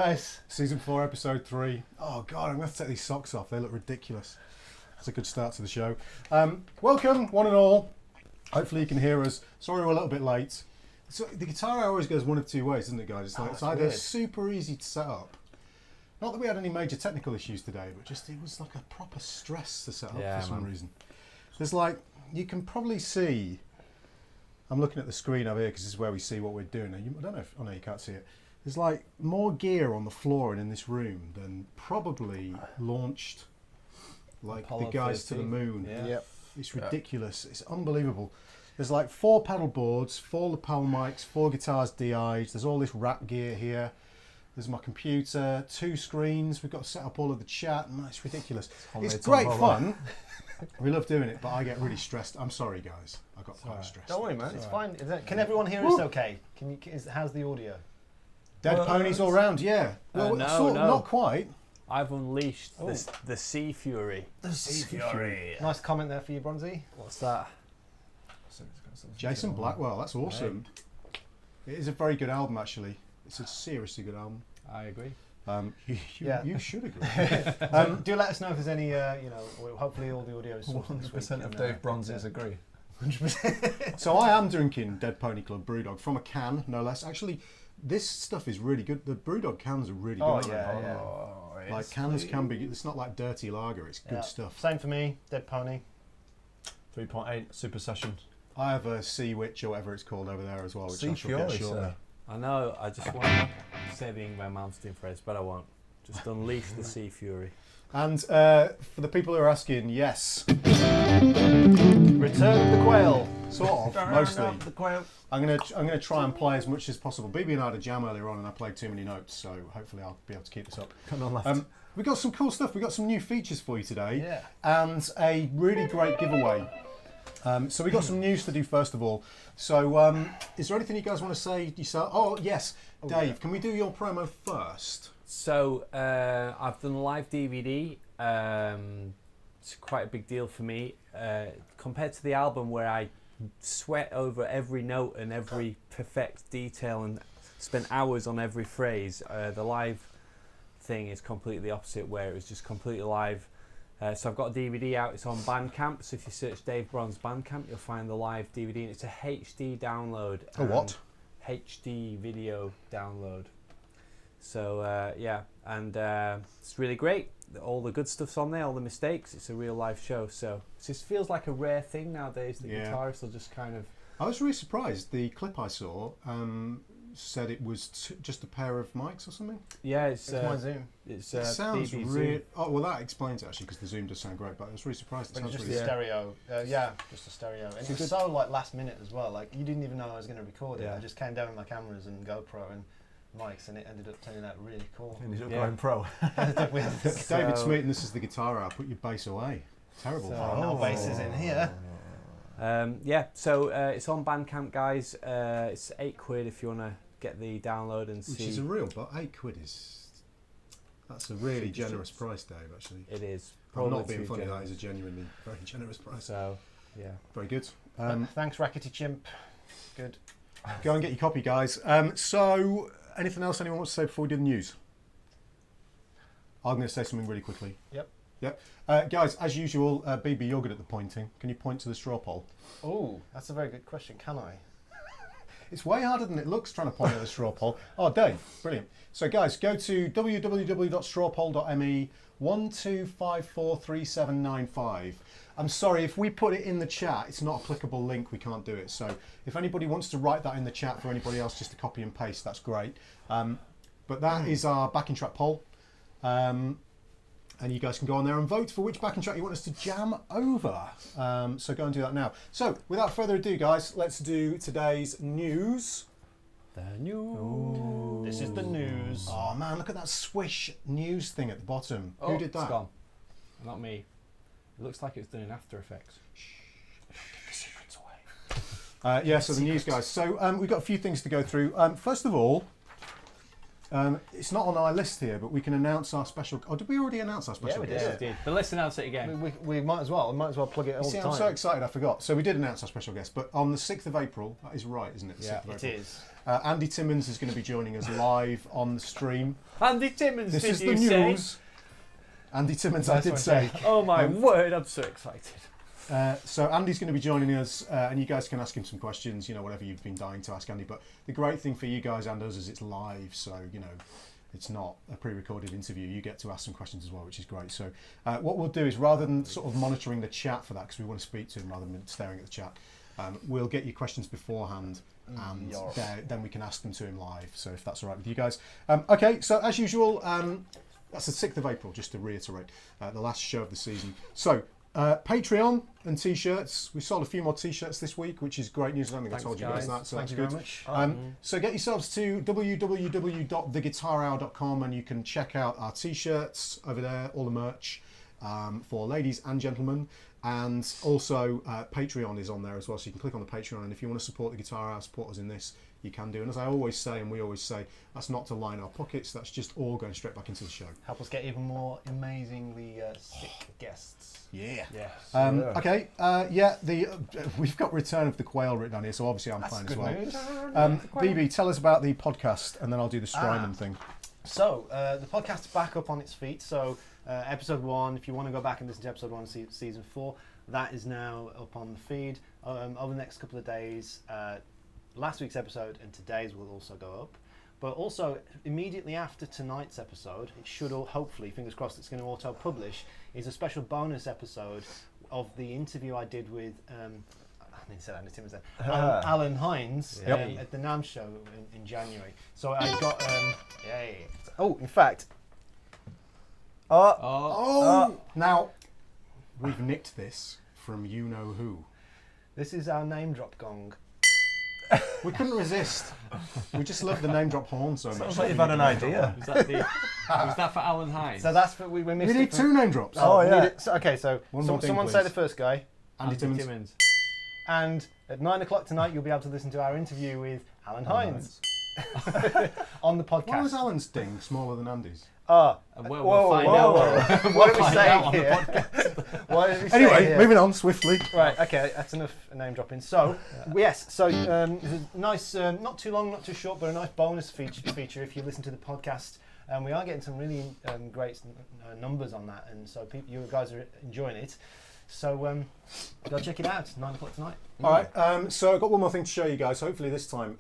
guys. Season 4, episode 3. Oh God, I'm going to have to take these socks off. They look ridiculous. That's a good start to the show. Welcome, one and all. Hopefully you can hear us. Sorry we're a little bit late. So the guitar always goes one of two ways, doesn't it, guys? It's either weird. Super easy to set up. Not that we had any major technical issues today, but just it was like a proper stress to set up for some reason. There's like, you can probably see, I'm looking at the screen over here because this is where we see what we're doing. I don't know if, oh no, you can't see it. There's like more gear on the floor and in this room than probably launched like Apollo the guys 13. To the moon. Yeah. Yep. It's ridiculous. It's unbelievable. There's like 4 pedal boards, 4 lapel mics, 4 guitars DI'd. There's all this rap gear here. There's my computer, 2 screens. We've got to set up all of the chat, and it's ridiculous. It's great fun. We love doing it, but I get really stressed. I'm sorry, guys. I got quite stressed. Don't worry, man. It's fine. Can everyone hear us okay? How's the audio? Dead ponies all round, yeah. Well, no. Not quite. I've unleashed the Sea Fury. The Sea Fury. Nice comment there for you, Bronzy. What's that? Jason Blackwell, that's awesome. It is a very good album, actually. It's a seriously good album. I agree. You should agree. Do let us know if there's any, hopefully all the audio is 100% of Dave Bronzes agree. 100%. So I am drinking Dead Pony Club Brewdog from a can, no less. Actually, this stuff is really good. The Brewdog cans are really good. Oh, yeah. Like cans can be, it's not like dirty lager, it's good stuff. Same for me, Dead Pony. 3.8 Super Session. I have a Sea Witch or whatever it's called over there as well, which I shall get shortly. I know, I just want to say the Ingvar Malmsteen phrase, but I won't. Just unleash the Sea Fury. And for the people who are asking, yes. Return of the Quail. Sort of, mostly. The Quail. I'm gonna try and play as much as possible. BB and I had a jam earlier on and I played too many notes, so hopefully I'll be able to keep this up. Come on, left. We've got some cool stuff. We've got some new features for you today. Yeah. And a really great giveaway. So we've got some news to do first of all. So is there anything you guys want to say yourself? Oh, yes. Dave, can we do your promo first? So I've done a live DVD. It's quite a big deal for me. Compared to the album where I sweat over every note and every perfect detail and spent hours on every phrase, the live thing is completely opposite, where it was just completely live. So I've got a DVD out, it's on Bandcamp, so if you search Dave Bronze Bandcamp you'll find the live DVD, and it's a HD download. A what? HD video download. So it's really great. All the good stuff's on there, all the mistakes. It's a real live show, so it just feels like a rare thing nowadays that guitarists will just kind of... I was really surprised. The clip I saw said it was just a pair of mics or something. Yeah, it's my Zoom. It sounds really... Oh, well, that explains it, actually, because the Zoom does sound great, but I was really surprised. But just really stereo. Just a stereo. And it was so like last minute as well. Like, you didn't even know I was going to record it. I just came down with my cameras and GoPro and mics, and it ended up turning out really cool. Ended up going pro. David Smeaton, this is the guitar out. Put your bass away. Terrible. No basses in here. So it's on Bandcamp, guys. It's £8 if you want to get the download and see. Which is a real, but £8 is... That's a really generous price, Dave, actually. It is. I'm not being funny, that is a genuinely very generous price. So, yeah. Very good. Thanks, Rackety Chimp. Good. Go and get your copy, guys. So, anything else anyone wants to say before we do the news? I'm going to say something really quickly. Yep. Guys, as usual, BB, you're good at the pointing. Can you point to the straw poll? Oh, that's a very good question. Can I? It's way harder than it looks trying to point at the straw poll. Oh, Dave, brilliant. So, guys, go to www.strawpoll.me 12543795. I'm sorry, if we put it in the chat, it's not an applicable link, we can't do it. So if anybody wants to write that in the chat for anybody else just to copy and paste, that's great. But that is our backing track poll. And you guys can go on there and vote for which backing track you want us to jam over. So go and do that now. So without further ado, guys, let's do today's news. The news. Ooh. This is the news. Oh man, look at that swish news thing at the bottom. Who did that? It's gone. Not me. It looks like it's done in After Effects. Give the secrets away. So the news, guys. So we've got a few things to go through. First of all, It's not on our list here, but we can announce our special. Oh, did we already announce our special we guest? did. Did. But let's announce it again. We might as well. We might as well plug it all See, the time. I'm so excited I forgot. So we did announce our special guest, but on the 6th of April, that is right, isn't it? The 6th of It April. is. Andy Timmins is going to be joining us live on the stream. Andy Timmins, This did is you the say? news. Andy Timmins, I Nice did one, say. Oh my word, I'm so excited. So Andy's going to be joining us, and you guys can ask him some questions, whatever you've been dying to ask Andy. But the great thing for you guys and us is it's live, so, it's not a pre-recorded interview. You get to ask some questions as well, which is great. So what we'll do is, rather than sort of monitoring the chat for that, because we want to speak to him rather than staring at the chat, we'll get your questions beforehand, and then we can ask them to him live. So if that's all right with you guys. Okay, so as usual, that's the 6th of April, just to reiterate, the last show of the season. So Patreon and T-shirts. We sold a few more T-shirts this week, which is great news. I don't think Thanks, I told you guys that, so Thank that's you good. very much. So get yourselves to www.theguitarhour.com and you can check out our T-shirts over there, all the merch for ladies and gentlemen. And also Patreon is on there as well, so you can click on the Patreon, and if you want to support the Guitar Hour, support us in this, you can do. And as I always say, and we always say, that's not to line our pockets, that's just all going straight back into the show. Help us get even more amazingly sick guests. Yeah. Yes. Okay, we've got Return of the Quail written on here, so obviously I'm playing as well. News. BB, tell us about the podcast, and then I'll do the Strymon thing. So, the podcast's back up on its feet. So, episode 1, if you want to go back and listen to episode 1 of season 4, that is now up on the feed. Over the next couple of days, last week's episode and today's will also go up. But also, immediately after tonight's episode, it should hopefully, fingers crossed, it's going to auto-publish, is a special bonus episode of the interview I did with, Alan Hines at the NAMM show in January. So I got, in fact, now, we've nicked this from you-know-who. this is our name drop gong. We couldn't resist. We just love the name drop horn so much. Sounds like you've had an idea. Was that for Alan Hines? So that's what we missed. We need 2 name drops. Oh, yeah. So One more thing, someone please. say the first guy. Andy Timmins. And at 9 o'clock tonight, you'll be able to listen to our interview with Alan Hines on the podcast. Why was Alan's ding smaller than Andy's? We'll find out. What are we saying here? What are we saying Anyway, here? moving on swiftly. Right, okay, that's enough name dropping. So, yes, there's a nice, not too long, not too short, but a nice bonus feature if you listen to the podcast. We are getting some really great numbers on that, and so you guys are enjoying it. So go check it out, 9 o'clock tonight. All right, so I've got one more thing to show you guys. Hopefully this time,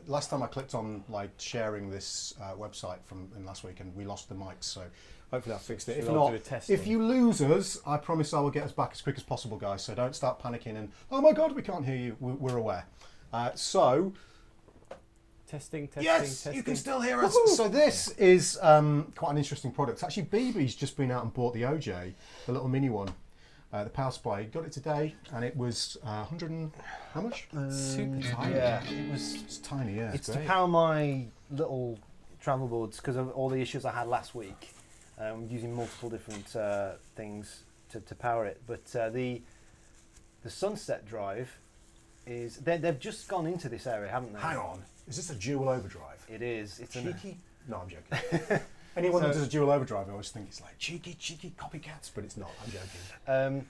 last time I clicked on sharing this website from last week and we lost the mics, so hopefully I fixed it. If not, if you lose us, I promise I will get us back as quick as possible, guys. So don't start panicking and, oh my God, we can't hear you. We're aware. Testing. Yes, you can still hear us. So this is quite an interesting product. Actually, BB's just been out and bought the OJ, the little mini one. The power supply, got it today, and it was 100 and how much? Super tiny. Yeah, It's tiny. Yeah, it's great. to power my little travel boards because of all the issues I had last week. Using multiple different things to power it, but the Sunset drive is they've just gone into this area, haven't they? Hang on, is this a dual overdrive? It is. It's Cheeky? No, I'm joking. Anyone that does a dual overdrive, I always think it's like cheeky copycats, but it's not. I'm joking.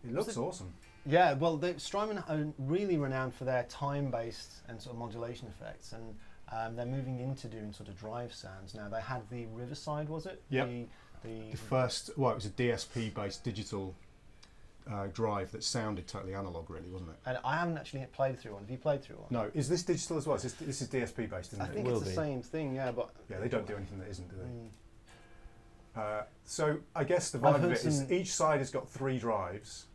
It looks awesome. Yeah, well, Strymon are really renowned for their time-based and sort of modulation effects, and they're moving into doing sort of drive sounds now. They had the Riverside, was it? Yep. The first, it was a DSP-based digital drive that sounded totally analog, really, wasn't it? And I haven't actually played through one. Have you played through one? No. Is this digital as well? This is DSP-based, isn't I it? think it's the same thing, yeah, but... Yeah, they don't do anything that isn't, do they? So I guess the vibe of it is each side has got 3 drives.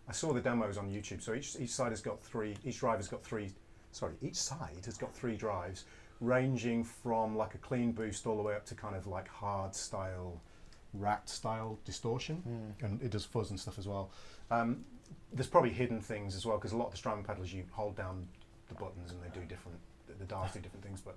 I saw the demos on YouTube. So each side has got 3. Each drive has got 3. Sorry, each side has got 3 drives, ranging from like a clean boost all the way up to kind of like hard style, rat style distortion, and it does fuzz and stuff as well. There's probably hidden things as well because a lot of the Strymon pedals you hold down the buttons and they do different. The dials do different things, but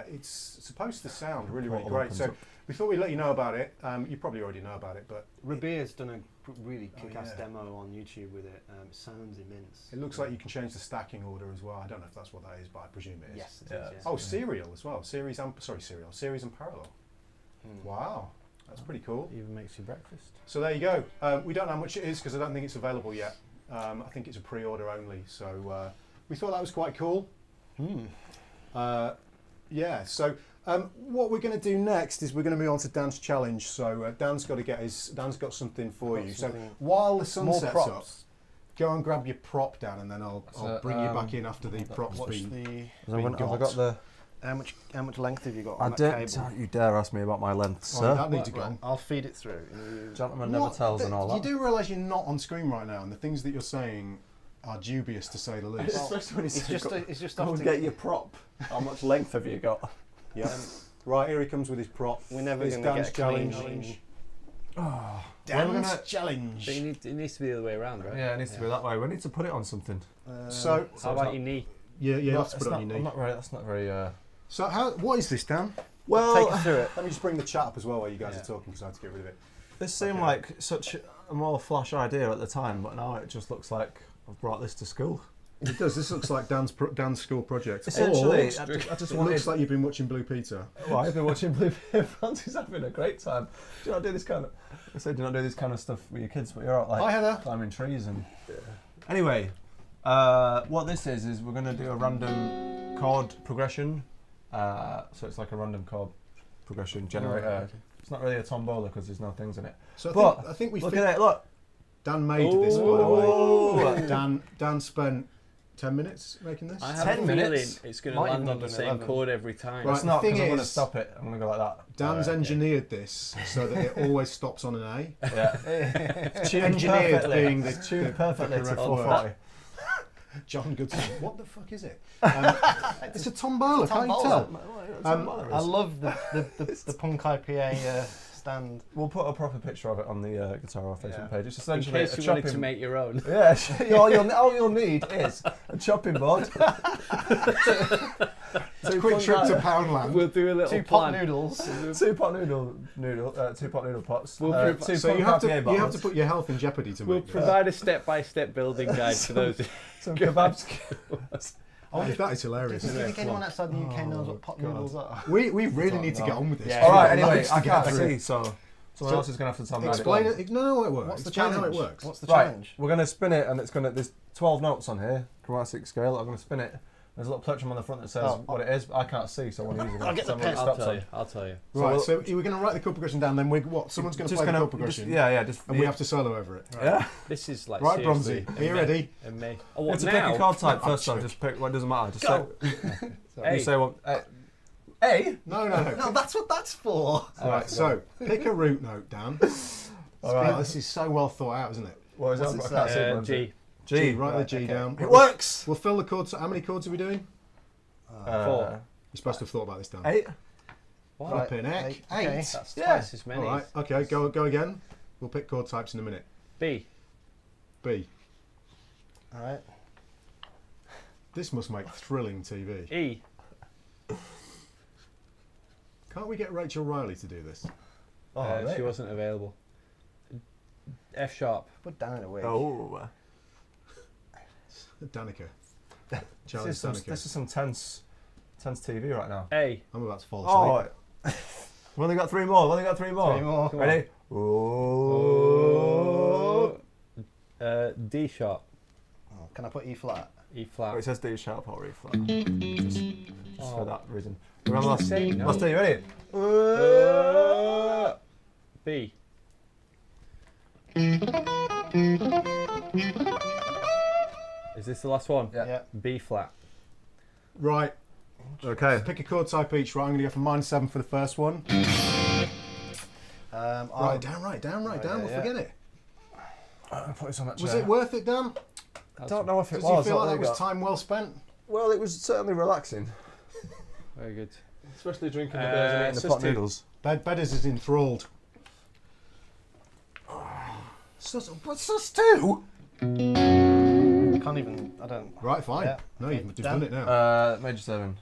It's supposed to sound really, really Bottle great. opens So up. we thought we'd let you know about it. You probably already know about it, but Rabeer's done a really kick-ass yeah. demo on YouTube with it. It sounds immense. it looks like you can change the stacking order as well. I don't know if that's what that is, but I presume it is. Yes, it Yeah. is. Oh, serial as well. Series and parallel. Hmm. Wow, that's pretty cool. Even makes you breakfast. So there you go. We don't know how much it is because I don't think it's available yet. I think it's a pre-order only. So we thought that was quite cool. Hmm. Yeah. So what we're going to do next is we're going to move on to Dan's challenge. So Dan's got something for I've got you. something. So while the sun More sets props. up, go and grab your prop, Dan, and then I'll So, bring you back in after the props What's been. the? Been Have I got. got the? How much length have you got I on that don't. cable? Don't you dare ask me about my length, Oh, sir. that needs to Right, go. I'll feed it through. You- Gentleman never What? tells and all You that. do realise you're not on screen right now, and the things that you're saying are dubious to say the least. Especially when It's just it's just go off and to get your prop. How much length have you got? Yeah. Right, here he comes with his prop. We're never It's going to Dan's get a clean challenge. challenge. Oh, Dan's challenge. But it needs to be the other way around, right? yeah, it needs to be that way. We need to put it on something. So, How about your knee? yeah, you have Not- to it's put it on not- your I'm knee. not very. That's not very. So, what is this, Dan? Well, Take us through it. Let me just bring the chat up as well while you guys Yeah. are talking because I had to get rid of it. this seemed Okay. like such a more flash idea at the time, but now it just looks like I've brought this to school. It does. This looks like Dan's school project. Essentially, Or I just it wanted. looks like you've been watching Blue Peter. Well, I've been watching Blue Peter. Francis having a great time. Do you not do this kind of? I said, do you not do this kind of stuff with your kids? But you're out like Hi, Heather. climbing trees and. Anyway, what this is we're going to do a random chord progression. So it's like a random chord progression generator. It's not really a tombola because there's no things in it. So But I think we Look fi- at it. Look. Dan made this, by the Ooh. way. Dan spent 10 minutes making this. I have 10 a feeling minutes? it's going to Might land even on the have done same 11. chord every time. Right. It's not the thing because I'm going to is- stop it. I'm going to go like that. Dan's okay. engineered this so that it always stops on an A. Yeah. It's tuned Engineered perfectly. being the- It's tuned the perfectly to correct 440. John Goodson. What the fuck is it? It's a tombola, can't you tombola. tell? I love the punk IPA stand. We'll put a proper picture of it on the Guitar Off Facebook Yeah. page. It's In essentially case a you wanted to chopping. make your own. Yeah, all you'll need is a chopping board. It's a quick trip to Poundland. We'll do a little Two pot plan. noodles. two pot noodle pots. We'll two So you have to Pommes you have to put your health in jeopardy to We'll make this. provide a step-by-step building guide for those. some kebabs. Oh, that is hilarious. Do you think anyone outside the UK knows Oh, what pot God. noodles are? We really need to no. get on with this. Yeah. We've All right. got Anyway, loads to I get can't through. see, so someone else is going to have to tell me. Explain how it. No, how it works. What's the Explain challenge? how it works. What's the Right, challenge? we're going to spin it, and it's going to. There's 12 notes on here, chromatic scale. I'm going to spin it. There's a little plectrum on the front that says what it is, but I can't see, so I want to use it. I'll get the pen. I'll tell you. I'll tell you. Right, So so we're going to write the chord progression down. Then someone's going to play the chord progression, Yeah, and we have to solo over it. Yeah. This is like Right, seriously Bronzy, are you ready? And me. Oh, what It's a now? pick a chord type No, first, though. I'm Just pick. What doesn't matter. Just Go. Hey. You say what? A. No. No, that's what that's for. All right, so pick a root note, Dan. All right. This is so well thought out, isn't it? What is What's that? it I can't say? see one. G. G. Write the right, G okay. down. It works. We'll fill the chords. How many chords are we doing? 4. You're supposed to have thought about this, Dan. 8. What? Up in Eck. Okay. Eight. That's Yeah. twice as many. All right. Okay. Go again. We'll pick chord types in a minute. B. B. All right. This must make thrilling TV. E. Can't we get Rachel Riley to do this? Oh, She wasn't available. F sharp. Put down in a wig. Oh. Danica. This Charlie is some, Danica. this is some tense TV right now. A. I'm about to fall asleep. Oh. We've only got 3 more. We've only got 3 more. Three more. Come on. Ready? Oh. D sharp. Oh, can I put E flat? E Oh, flat. it says D sharp or E flat. Just for that reason. Remember last Same note. last day, you ready? B. Is this the last one? Yeah. B flat. Right. Okay. Pick a chord type each. Right. I'm going to go for -7 for the first one. Right down. yeah, We'll forget it. I'll put this on that Was chair. it worth it, Dan? I don't know if it Does you was. feel what like they that was got. time well spent? Well, it was certainly relaxing. Very good. Especially drinking the beers and eating the pot noodles. Bedders is enthralled. What's sus two? I can't even. I don't. Right, fine. Yeah. No, Okay, you've Dan? done it now. Major 7.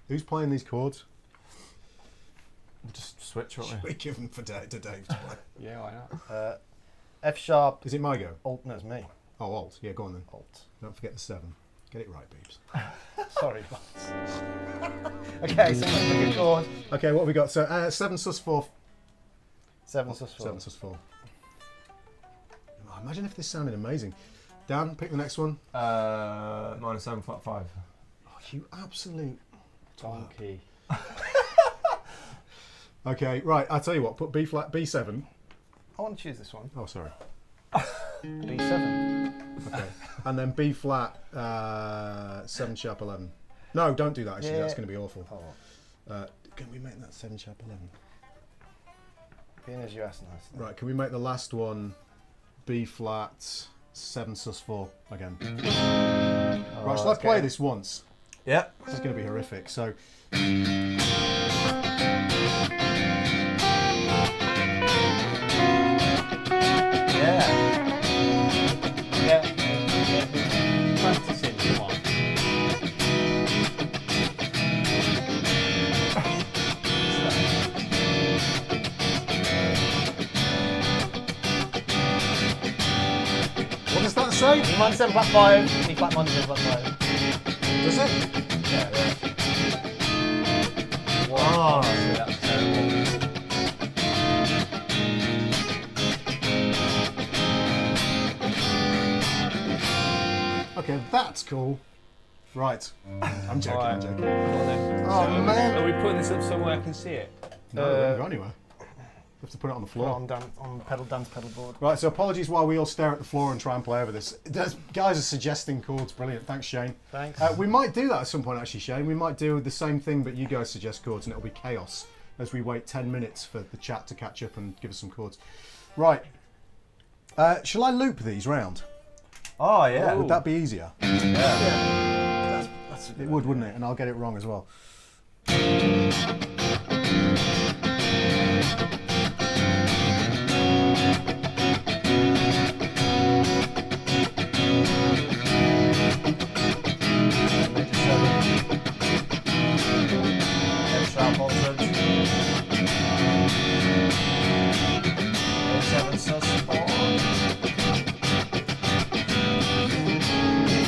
Who's playing these chords? We'll just switch, won't Should we? we give them to Dave to play? Yeah, why not? F sharp. Is it my go? Alt. No, it's me. Oh, alt. Yeah, go on then. Alt. Don't forget the 7. Get it right, Beeps. Sorry, boss. Okay, so let's pick a chord. Okay, what have we got? So 7 sus4. 7 sus4. 7 sus4. Oh, imagine if this sounded amazing. Dan, pick the next one. Minus 7 flat 5. Oh, you absolute Donkey. Okay, right. I'll tell you what. Put B flat, B7. I want to choose this one. Oh, sorry. B7. Okay, and then B flat, 7 sharp 11. No, don't do that. Actually, Yeah. that's going to be awful. Oh, Can we make that 7 sharp 11? being as you asked, nice. Right. Can we make the last one B flat, 7 sus 4 again? Right. So let's play this once. Yeah. This is going to be horrific. So. Practicing, come on. What does that say? E minor 7 flat 5. E flat minor 7 flat 5. Does it? Yeah, yeah. Wow, that's terrible. Okay, that's cool. Right. I'm joking. I'm joking. Come on then. Oh, man. Are we putting this up somewhere I can see it? No, it won't go anywhere. You have to put it on the Put it floor. on dance pedal board. Right, so apologies while we all stare at the floor and try and play over this. Guys are suggesting chords, brilliant. Thanks, Shane. Thanks. We might do that at some point, actually, Shane. We might do the same thing, but you guys suggest chords, and it'll be chaos as we wait 10 minutes for the chat to catch up and give us some chords. Right. Shall I loop these round? Oh, yeah. Would that be easier? That's It would, wouldn't it? And I'll get it wrong as well.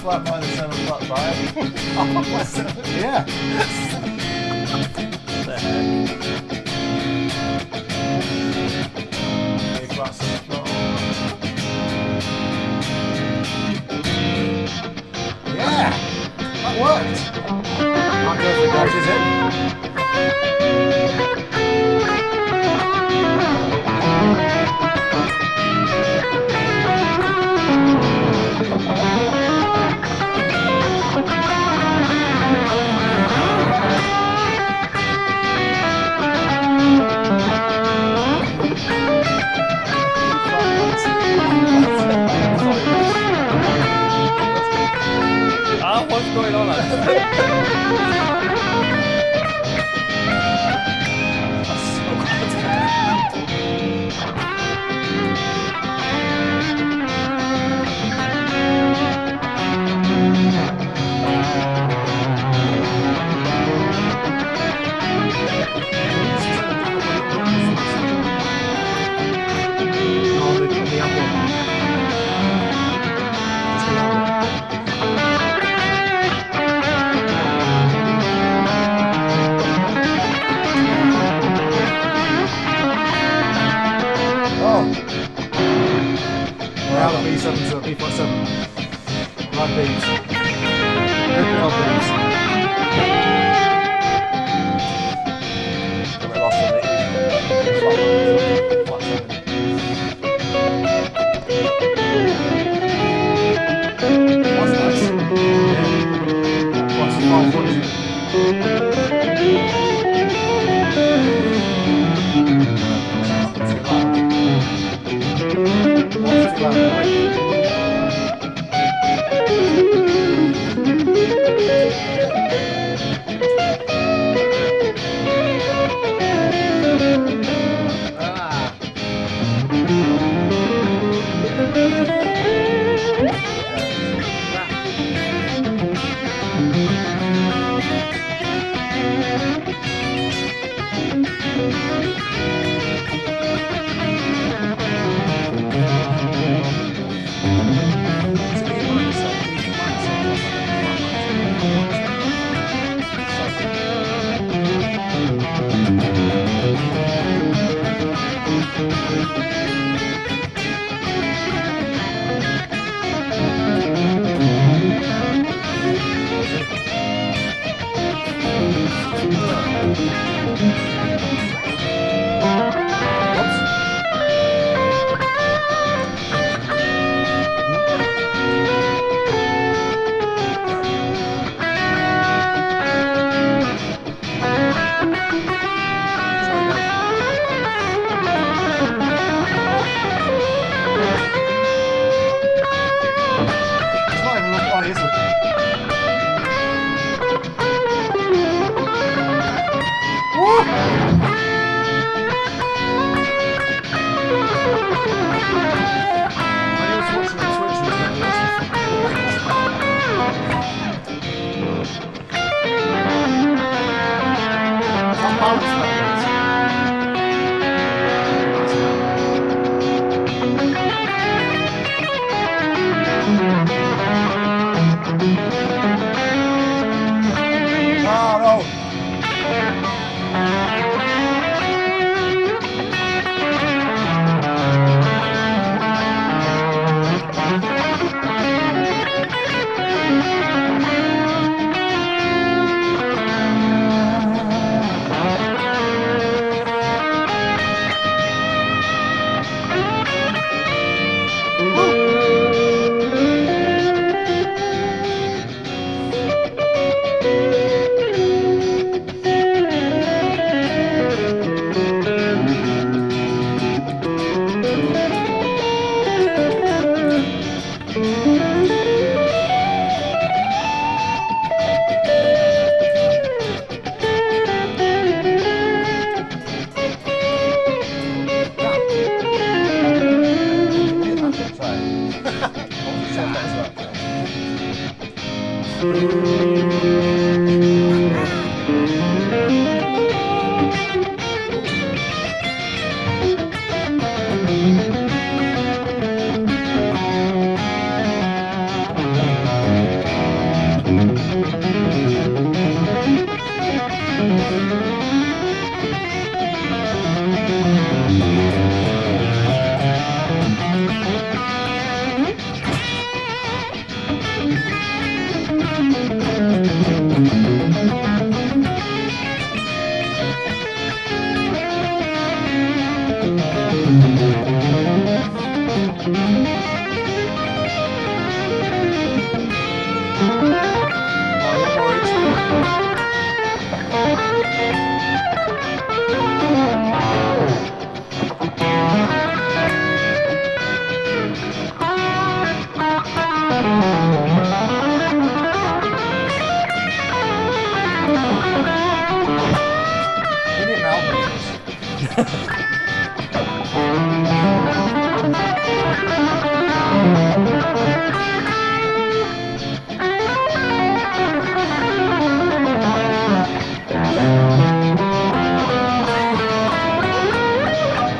Flat minus 7 flat 5. Yeah. What the heck? A flat 7 flat Yeah. That worked. Might go for What is it? What's going on? B7 to B flat 7. Right beats. Ripping off beats. We're lost in it. Flat 7. That's nice. What's the 5 1 is it? Too loud.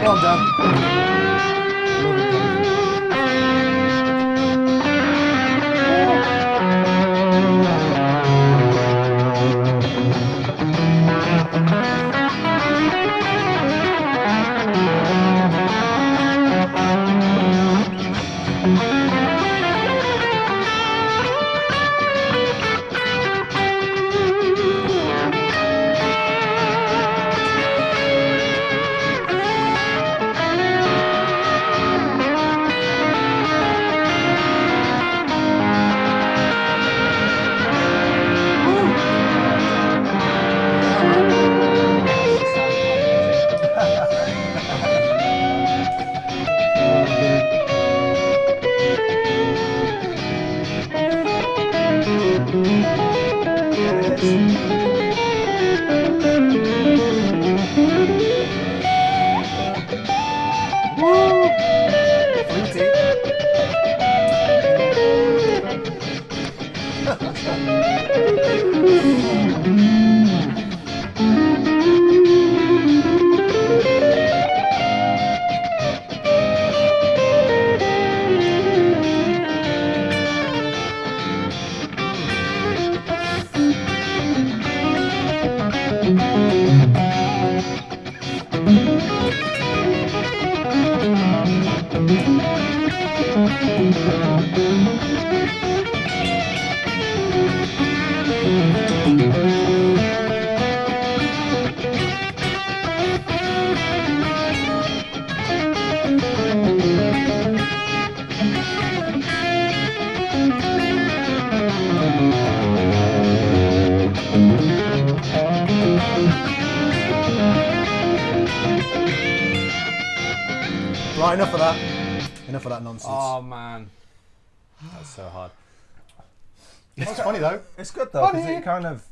Well done. Love it, Dave. Right, enough of that. Enough of that nonsense. Oh man, that's so hard. It's funny though. It's good though because it kind of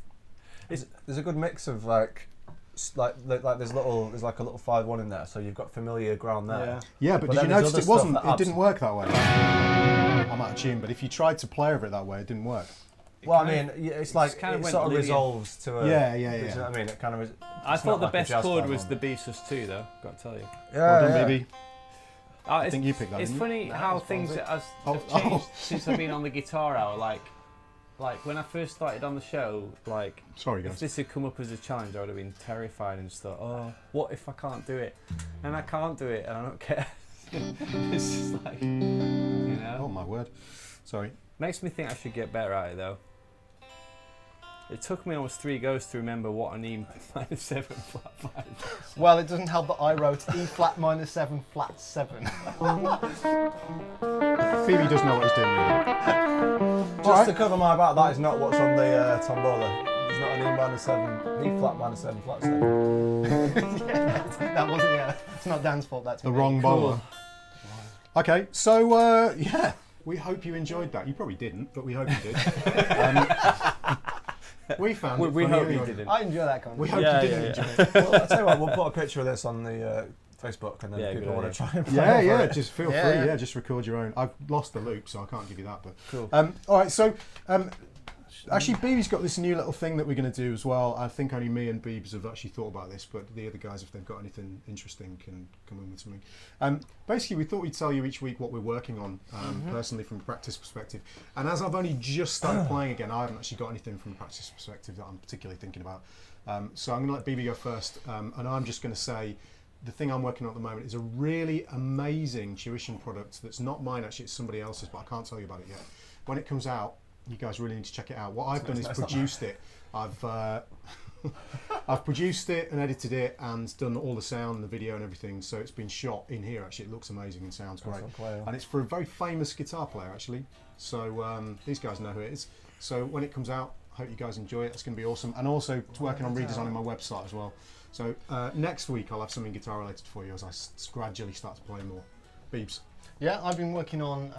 there's a good mix of like there's like a little 5/1 in there, so you've got familiar ground there. Yeah, but did you then there's notice other stuff that it didn't work that way? I'm out of tune, but if you tried to play over it that way, it didn't work. Well, I mean, it's like kind of it went sort of Lydian. resolves to a. Yeah. Do you know what I mean? It kind of. I thought the like a best jazz chord 5/1. was the B sus2 though. Got to tell you. Yeah, Well done, yeah. baby. I It's- think you picked that. It's didn't funny how things have changed since I've been on the guitar hour. Like when I first started on the show, like Sorry, if guys. this had come up as a challenge, I would have been terrified and just thought, oh, what if I can't do it? And I can't do it, and I don't care. It's just like, you Oh know. my word. Sorry. Makes me think I should get better at it though. It took me almost 3 goes to remember what an E minor 7 flat 5. Well, it doesn't help that I wrote E flat minor 7 flat 7. Phoebe does know what he's doing, really. Just to cover my back, that is not what's on the tombola. It's not an E minor 7, E flat minor 7 flat 7. That wasn't, it's not Dan's fault, that's The me. wrong Cool. bowler. Okay, so yeah, we hope you enjoyed that. You probably didn't, but we hope you did. We found it We funny hope you anyway. didn't. I enjoy that kind of We thing. hope Yeah, you didn't yeah, enjoy it. Well, I'll tell you what, we'll put a picture of this on the Facebook, and then Yeah, if people good want idea. to try and play Yeah, over yeah, it. just feel Yeah, free. yeah. Yeah, just record your own. I've lost the loop, so I can't give you that. But Cool. all right, so Actually, Beebe's got this new little thing that we're going to do as well. I think only me and Beebs have actually thought about this, but the other guys, if they've got anything interesting, can come in with something. Basically, we thought we'd tell you each week what we're working on, personally, from a practice perspective. And as I've only just started playing again, I haven't actually got anything from a practice perspective that I'm particularly thinking about. So I'm going to let Beebe go first, and I'm just going to say the thing I'm working on at the moment is a really amazing tuition product that's not mine, actually, it's somebody else's, but I can't tell you about it yet. When it comes out, you guys really need to check it out. What I've done is produced it. I've produced it and edited it and done all the sound, the video and everything. So it's been shot in here. Actually, it looks amazing and sounds great. And it's for a very famous guitar player, actually. So these guys know who it is. So when it comes out, I hope you guys enjoy it. It's going to be awesome. And also working on redesigning my website as well. So next week I'll have something guitar related for you as I gradually start to play more. Beebs. Yeah, I've been working on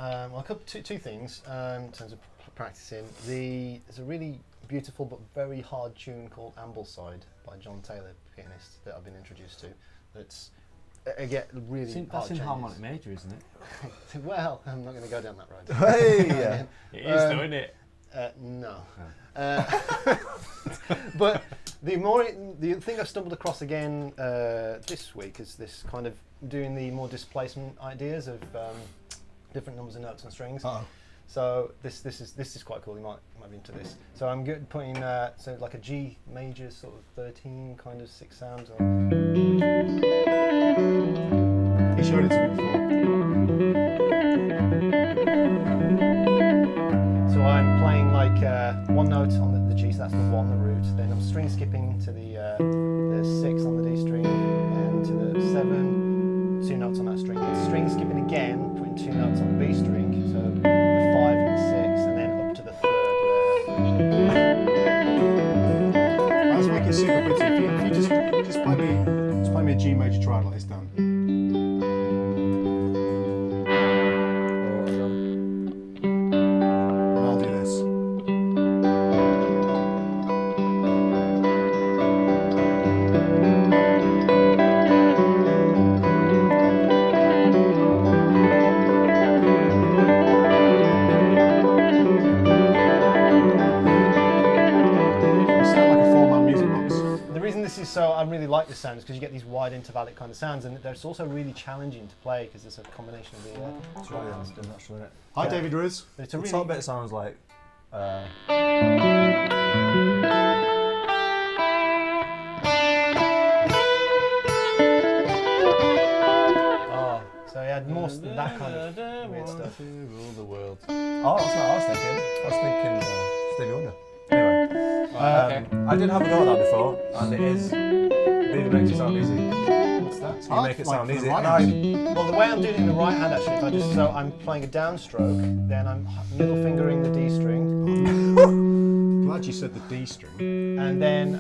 two things in terms of practicing. There's a really beautiful but very hard tune called Ambleside by John Taylor, pianist, that I've been introduced to. That's again really That's in harmonic major, isn't it? Well, I'm not going to go down that road. Hey! It is, though, isn't it? No. But the thing I've stumbled across again this week is this kind of doing the more displacement ideas of different numbers of notes and strings. So this is quite cool. You might be into this. So I'm good putting so like a G major sort of 13 kind of 6 sounds. He showed it to me before. So I'm playing like one note on the G, so that's the 1, the root. Then I'm string skipping to the 6 on the D string and to the 7, 2 notes on that string. Then string skipping again, putting 2 notes on the B string, so the 5 and the 6, and then up to the 3rd there. Let's make it super pretty. If you just play me a G major triad like this, Dan. So I really like this sound because you get these wide intervallic kind of sounds, and it's also really challenging to play because it's a combination of the. It's really natural, isn't it? Hi, David Riz. It's a The really top bit sounds like. So he had more that kind of weird stuff. Rule the world. Oh, that's not what I was thinking. I was thinking Stevie Wonder. Anyway, Okay. I did have a go at that before, and it is. Beaver makes it sound easy. What's that? It's You hard make it like sound for the easy. right And hand. Well, the way I'm doing it in the right hand actually, if I just so I'm playing a downstroke, then I'm middle fingering the D string, Glad you said the D string. and then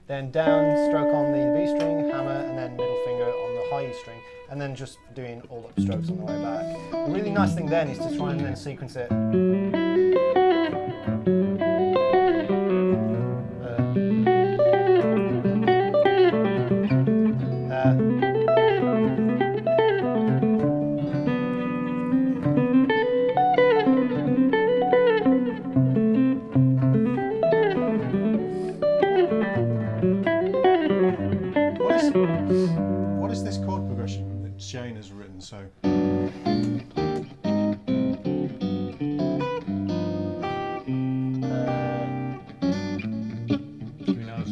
downstroke on the B string, hammer, and then middle finger on the high E string, and then just doing all upstrokes on the way back. The really nice thing then is to try and then sequence it. What is this chord progression that Shane has written? So. Who knows?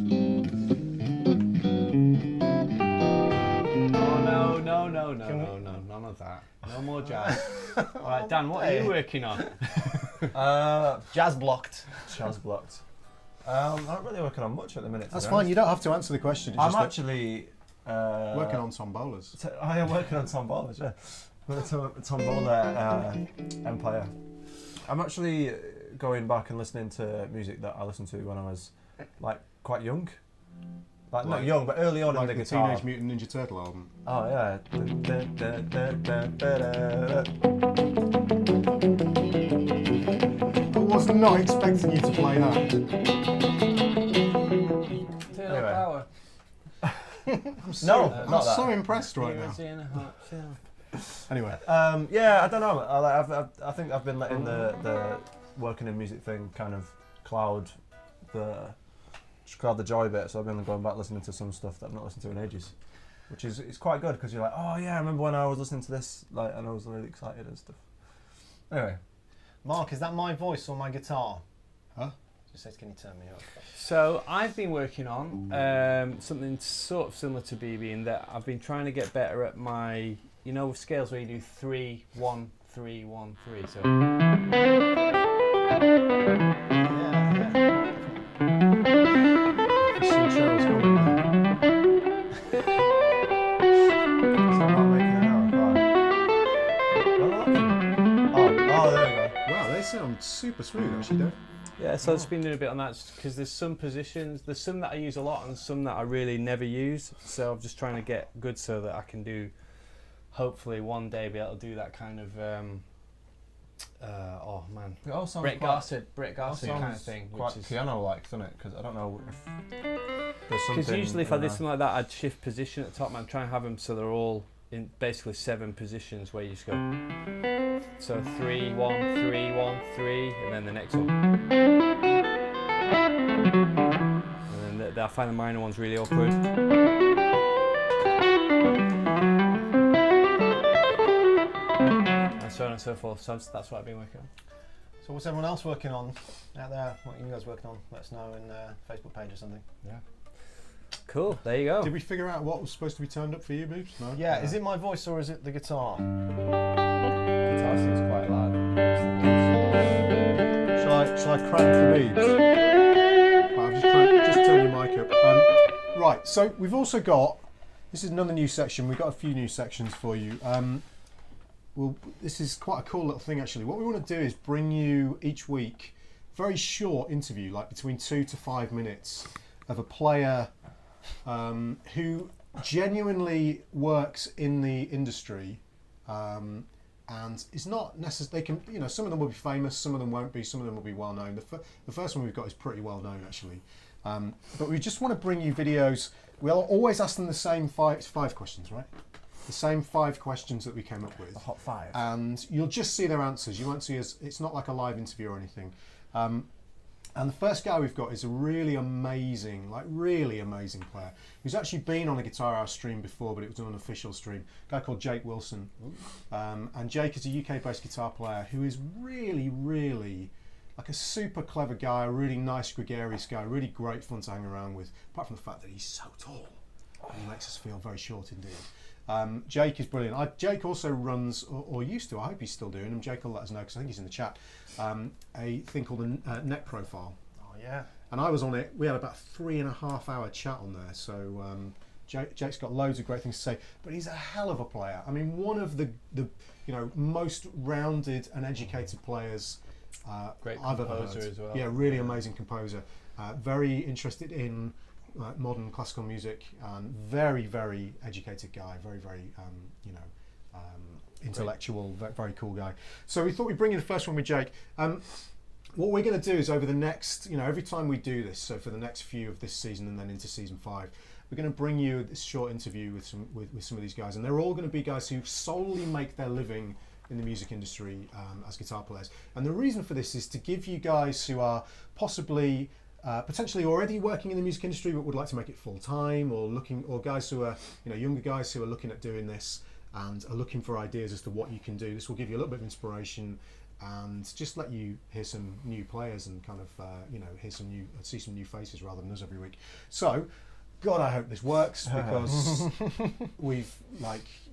Oh no, none of that. No more jazz. Alright, Dan, what are you working on? Jazz blocked. Chaz blocked. I'm not really working on much at the minute. That's fine. You don't have to answer the question. It's I'm just that actually working on tombolas. I am working on tombolas. Yeah, tombola Empire. I'm actually going back and listening to music that I listened to when I was like quite young. Like not young, but early on Like in the the guitar. Teenage Mutant Ninja Turtle album. Oh yeah. I was not expecting you to play that. Turtle Anyway. power. I'm so, No, I'm not that. so impressed right now. Anyway, Yeah, I don't know. I think I've been letting the working in music thing kind of cloud the joy bit. So I've been going back listening to some stuff that I've not listened to in ages, which is it's quite good because you're like, oh yeah, I remember when I was listening to this, like, and I was really excited and stuff. Anyway, Mark, is that my voice or my guitar? Huh? Just says, can you turn me up? So I've been working on something sort of similar to BB in that I've been trying to get better at my, you know, scales where you do 3, 1, 3, 1, 3. So. Sound super smooth, actually, don't Yeah, so I've just been doing a bit on that because there's some that I use a lot and some that I really never use. So I'm just trying to get good so that I can do, hopefully one day be able to do that kind of, oh man, Brett Garsted kind of thing. Quite piano-like, doesn't it? Because I don't know if there's something. Because usually if I did something like that, I'd shift position at the top and I'd try and have them so they're all in basically 7 positions where you just go. So 3, 1, 3, 1, 3, and then the next one. And then I find the minor ones really awkward. And so on and so forth. So that's what I've been working on. So what's everyone else working on out there? What are you guys working on? Let us know in Facebook page or something. Yeah. Cool, there you go. Did we figure out what was supposed to be turned up for you, Boobs? No? Yeah, is it my voice or is it the guitar? Guitar seems quite loud. Shall I crank the Boobs? Right, just turn your mic up. Right, so we've also got, this is another new section, we've got a few new sections for you. Well, this is quite a cool little thing actually. What we want to do is bring you each week a very short interview, like between 2 to 5 minutes, of a player who genuinely works in the industry and is not necessarily, they can, you know, some of them will be famous, some of them won't be, some of them will be well known. The first one we've got is pretty well known actually. But we just want to bring you videos. We'll always ask them the same five questions, right? The same 5 questions that we came up with. The hot 5. And you'll just see their answers. You won't see us, it's not like a live interview or anything. And the first guy we've got is a really amazing player who's actually been on a Guitar Hour stream before, but it was an unofficial stream. A guy called Jake Wilson. And Jake is a UK-based guitar player who is really, really like a super clever guy, a really nice, gregarious guy, really great fun to hang around with, apart from the fact that he's so tall. He makes us feel very short indeed. Jake is brilliant. Jake also runs, or used to, I hope he's still doing, and Jake will let us know because I think he's in the chat, a thing called a Neck Profile. Oh yeah. And I was on it, we had about a 3.5 hour chat on there, so Jake's got loads of great things to say, but he's a hell of a player. I mean, one of the most rounded and educated players Great I've ever composer heard. as well. Yeah, really amazing composer. Very interested in modern classical music, and very, very educated guy, very, very, intellectual, very cool guy. So we thought we'd bring in the first one with Jake. What we're going to do is over the next, every time we do this, so for the next few of this season and then into season 5, we're going to bring you this short interview with some of these guys, and they're all going to be guys who solely make their living in the music industry as guitar players. And the reason for this is to give you guys who are possibly potentially already working in the music industry but would like to make it full time, or guys who are, younger guys who are looking at doing this and are looking for ideas as to what you can do. This will give you a little bit of inspiration and just let you hear some new players and kind of see some new faces rather than us every week. So, God, I hope this works because we've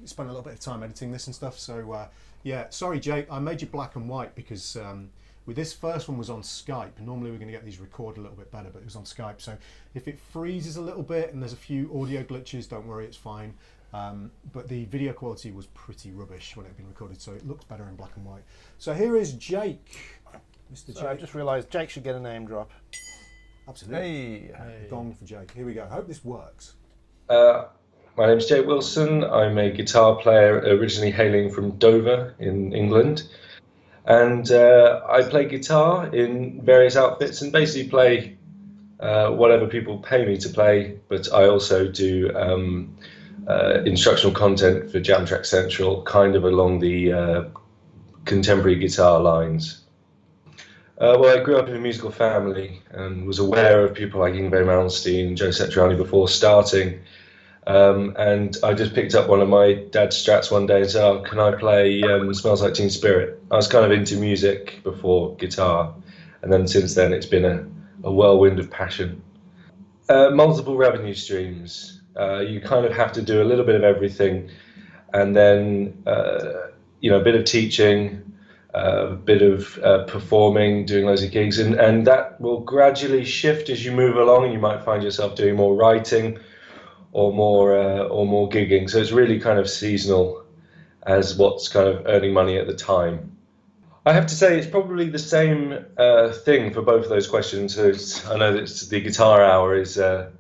spent a little bit of time editing this and stuff. So yeah, sorry Jake, I made you black and white because with this first one was on Skype. Normally we're going to get these recorded a little bit better, but it was on Skype. So if it freezes a little bit and there's a few audio glitches, don't worry, it's fine. But the video quality was pretty rubbish when it had been recorded, so it looks better in black and white. So here is Jake. Mr. Jake. I just realised Jake should get a name drop. Absolutely. Hey. Gong for Jake. Here we go. I hope this works. My name's Jake Wilson. I'm a guitar player originally hailing from Dover in England. And I play guitar in various outfits and basically play whatever people pay me to play, but I also do instructional content for Jam Track Central, kind of along the contemporary guitar lines. Well, I grew up in a musical family and was aware of people like Yngwie Malmsteen and Joe Satriani before starting. And I just picked up one of my dad's Strats one day and said, "Oh, can I play Smells Like Teen Spirit?" I was kind of into music before guitar, and then since then it's been a whirlwind of passion. Multiple revenue streams. You kind of have to do a little bit of everything, and then a bit of teaching, a bit of performing, doing loads of gigs, and that will gradually shift as you move along, and you might find yourself doing more writing or more gigging. So it's really kind of seasonal as what's kind of earning money at the time. I have to say it's probably the same thing for both of those questions. So I know that the guitar hour is a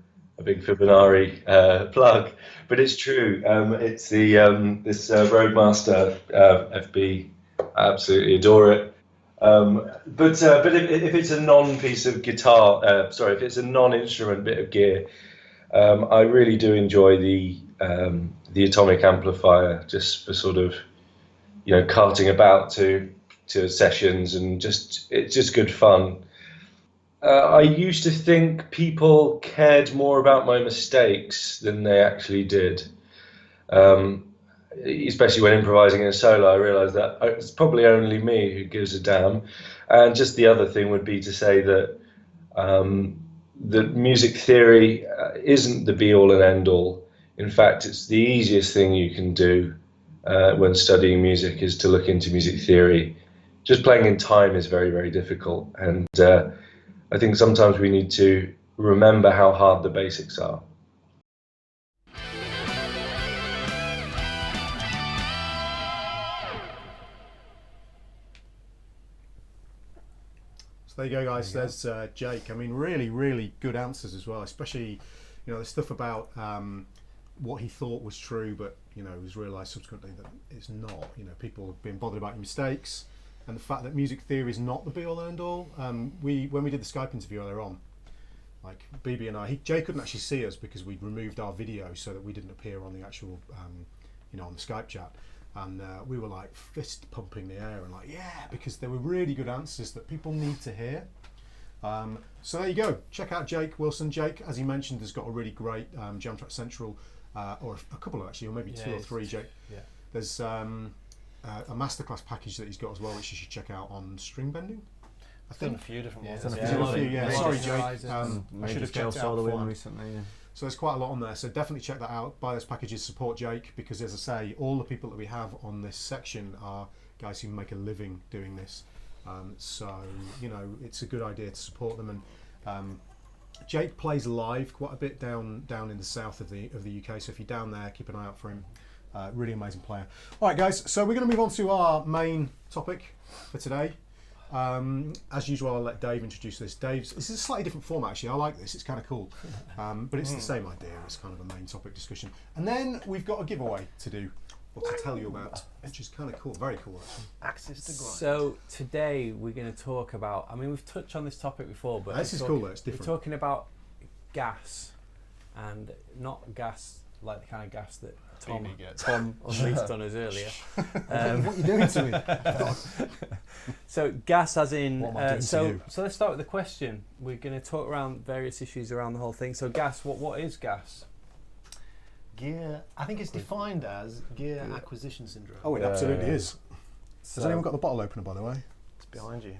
big Fibonacci plug, but it's true. It's the this Roadmaster FB. I absolutely adore it. But if it's a non-piece of guitar, if it's a non-instrument bit of gear, I really do enjoy the atomic amplifier, just for sort of, carting about to sessions, and it's just good fun. I used to think people cared more about my mistakes than they actually did. Especially when improvising in a solo, I realised that it's probably only me who gives a damn. And just the other thing would be to say that music theory isn't the be-all and end-all. In fact, it's the easiest thing you can do when studying music is to look into music theory. Just playing in time is very, very difficult. And I think sometimes we need to remember how hard the basics are. So there you go, guys. There's Jake. I mean, really, really good answers as well. Especially, the stuff about what he thought was true, but it was realised subsequently that it's not. People have been bothered about your mistakes, and the fact that music theory is not the be-all and end-all. When we did the Skype interview earlier on, like BB and I, Jay couldn't actually see us because we'd removed our video so that we didn't appear on the actual, on the Skype chat. And we were like fist pumping the air and like, yeah, because there were really good answers that people need to hear. So there you go. Check out Jake Wilson. Jake, as he mentioned, has got a really great Jam Track Central, or a couple actually, or maybe two or three. Jake. Yeah. There's a masterclass package that he's got as well, which you should check out on string bending. I've done a few different ones. Sorry, Jake. I should have checked out solo recently. Yeah. So there's quite a lot on there, so definitely check that out. Buy those packages, support Jake, because as I say, all the people that we have on this section are guys who make a living doing this. So it's a good idea to support them. And Jake plays live quite a bit down in the south of the UK. So if you're down there, keep an eye out for him. Really amazing player. All right, guys. So we're going to move on to our main topic for today. As usual, I'll let Dave introduce this. This is a slightly different format actually. I like this, it's kind of cool. But it's the same idea, it's kind of a main topic discussion. And then we've got a giveaway to do, or to tell you about, which is kind of cool, very cool actually. Axis to grind. So today we're going to talk about, we've touched on this topic before, but this is cool though, it's different. We're talking about gas, and not gas like the kind of gas that Tom unleashed on us earlier. What are you doing to me? So gas as in, What am I doing to you? so let's start with the question. We're going to talk around various issues around the whole thing. So gas, what is gas? Gear, I think it's defined as gear acquisition syndrome. Oh, it absolutely is. So Has anyone got the bottle opener, by the way? It's behind you.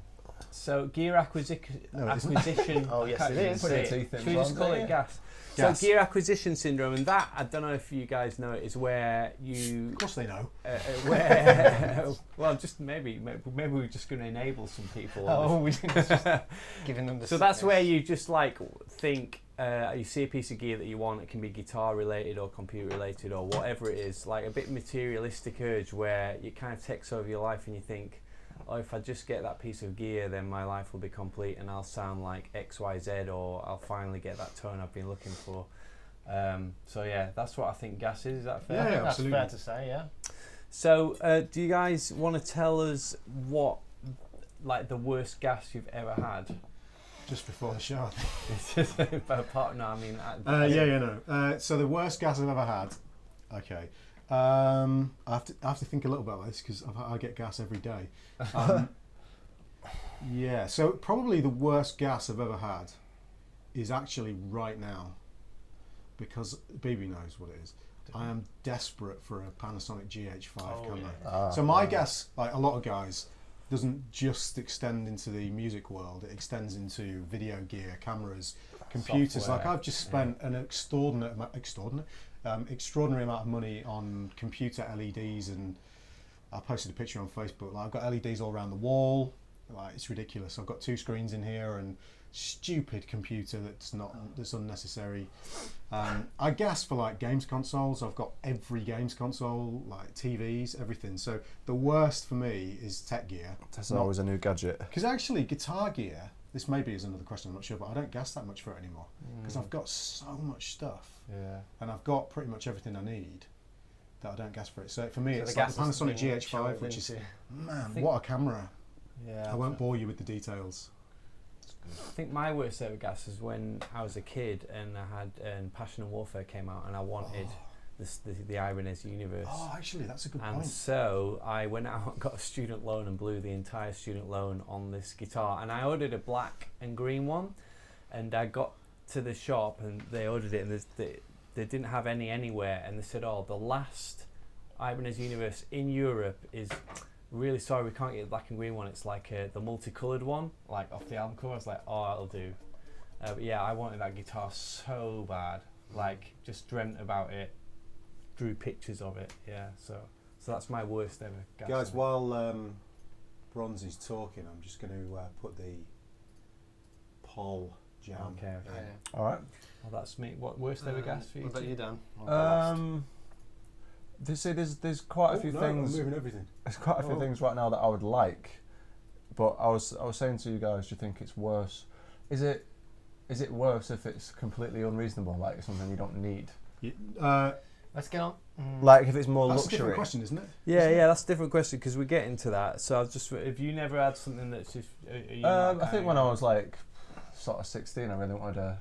So gear acquisition. Oh yes, it is. Put your teeth in. Should we just call it gas? Gas. So gear acquisition syndrome, and that, I don't know if you guys know it, is where you. Of course they know. Well, just maybe we're just going to enable some people. We're just giving them the. So that's where you just like think. You see a piece of gear that you want. It can be guitar related or computer related or whatever it is. Like a bit materialistic urge where it kind of takes over your life, and you think, oh, if I just get that piece of gear, then my life will be complete and I'll sound like X, Y, Z, or I'll finally get that tone I've been looking for. So yeah, that's what I think gas is. Is that fair? Yeah, that's absolutely. fair to say, yeah. So do you guys want to tell us what, like, the worst gas you've ever had? Just before the show. So the worst gas I've ever had. Okay. I have to think a little about this because I get gas every day. Yeah, so probably the worst gas I've ever had is actually right now, because BB knows what it is. I am desperate for a Panasonic GH5 camera. So my gas, like a lot of guys, doesn't just extend into the music world, it extends into video gear, cameras, computers. Software. Like I've just spent an extraordinary amount of money on computer LEDs, and I posted a picture on Facebook. Like I've got LEDs all around the wall. Like it's ridiculous. I've got 2 screens in here and stupid computer that's unnecessary. I guess for like games consoles, I've got every games console, like TVs, everything. So the worst for me is tech gear. That's always a new gadget. Because actually guitar gear, this maybe is another question, I'm not sure, but I don't gas that much for it anymore because I've got so much stuff. Yeah. And I've got pretty much everything I need that I don't gas for it. So for me, So it's the like the gas is Panasonic being GH5, shoved which is, into- man, think- what a camera. Yeah. I won't bore you with the details. I think my worst ever gas is when I was a kid and I had Passion and Warfare came out and I wanted the Ibanez Universe. Oh, actually, that's a good And point. so I went out and got a student loan and blew the entire student loan on this guitar. And I ordered a black and green one. And I got to the shop and they ordered it, and they didn't have any anywhere. And they said, "Oh, the last Ibanez Universe in Europe is really sorry, we can't get the black and green one. It's like the multicoloured one, like off the album cover." I was like, "Oh, that'll do." But yeah, I wanted that guitar so bad. Like, just dreamt about it, drew pictures of it. Yeah, so that's my worst ever gas. Guys, while Bronze is talking, I'm just going to put the Paul jam Okay. in. All right. Well, that's me. What worst ever gas for you? What about two? you, Dan? There's quite a few No, things. I'm moving everything. There's quite a few Oh. things right now that I would like, but I was saying to you guys, do you think it's worse? Is it worse if it's completely unreasonable, like it's something you don't need? Let's get on. Like if it's more That's a luxury. different question, isn't it? Yeah, that's a different question because we get into that. So I've just, if you never had something that's just, are you not I think kind when I of- was like sort of 16, I really wanted a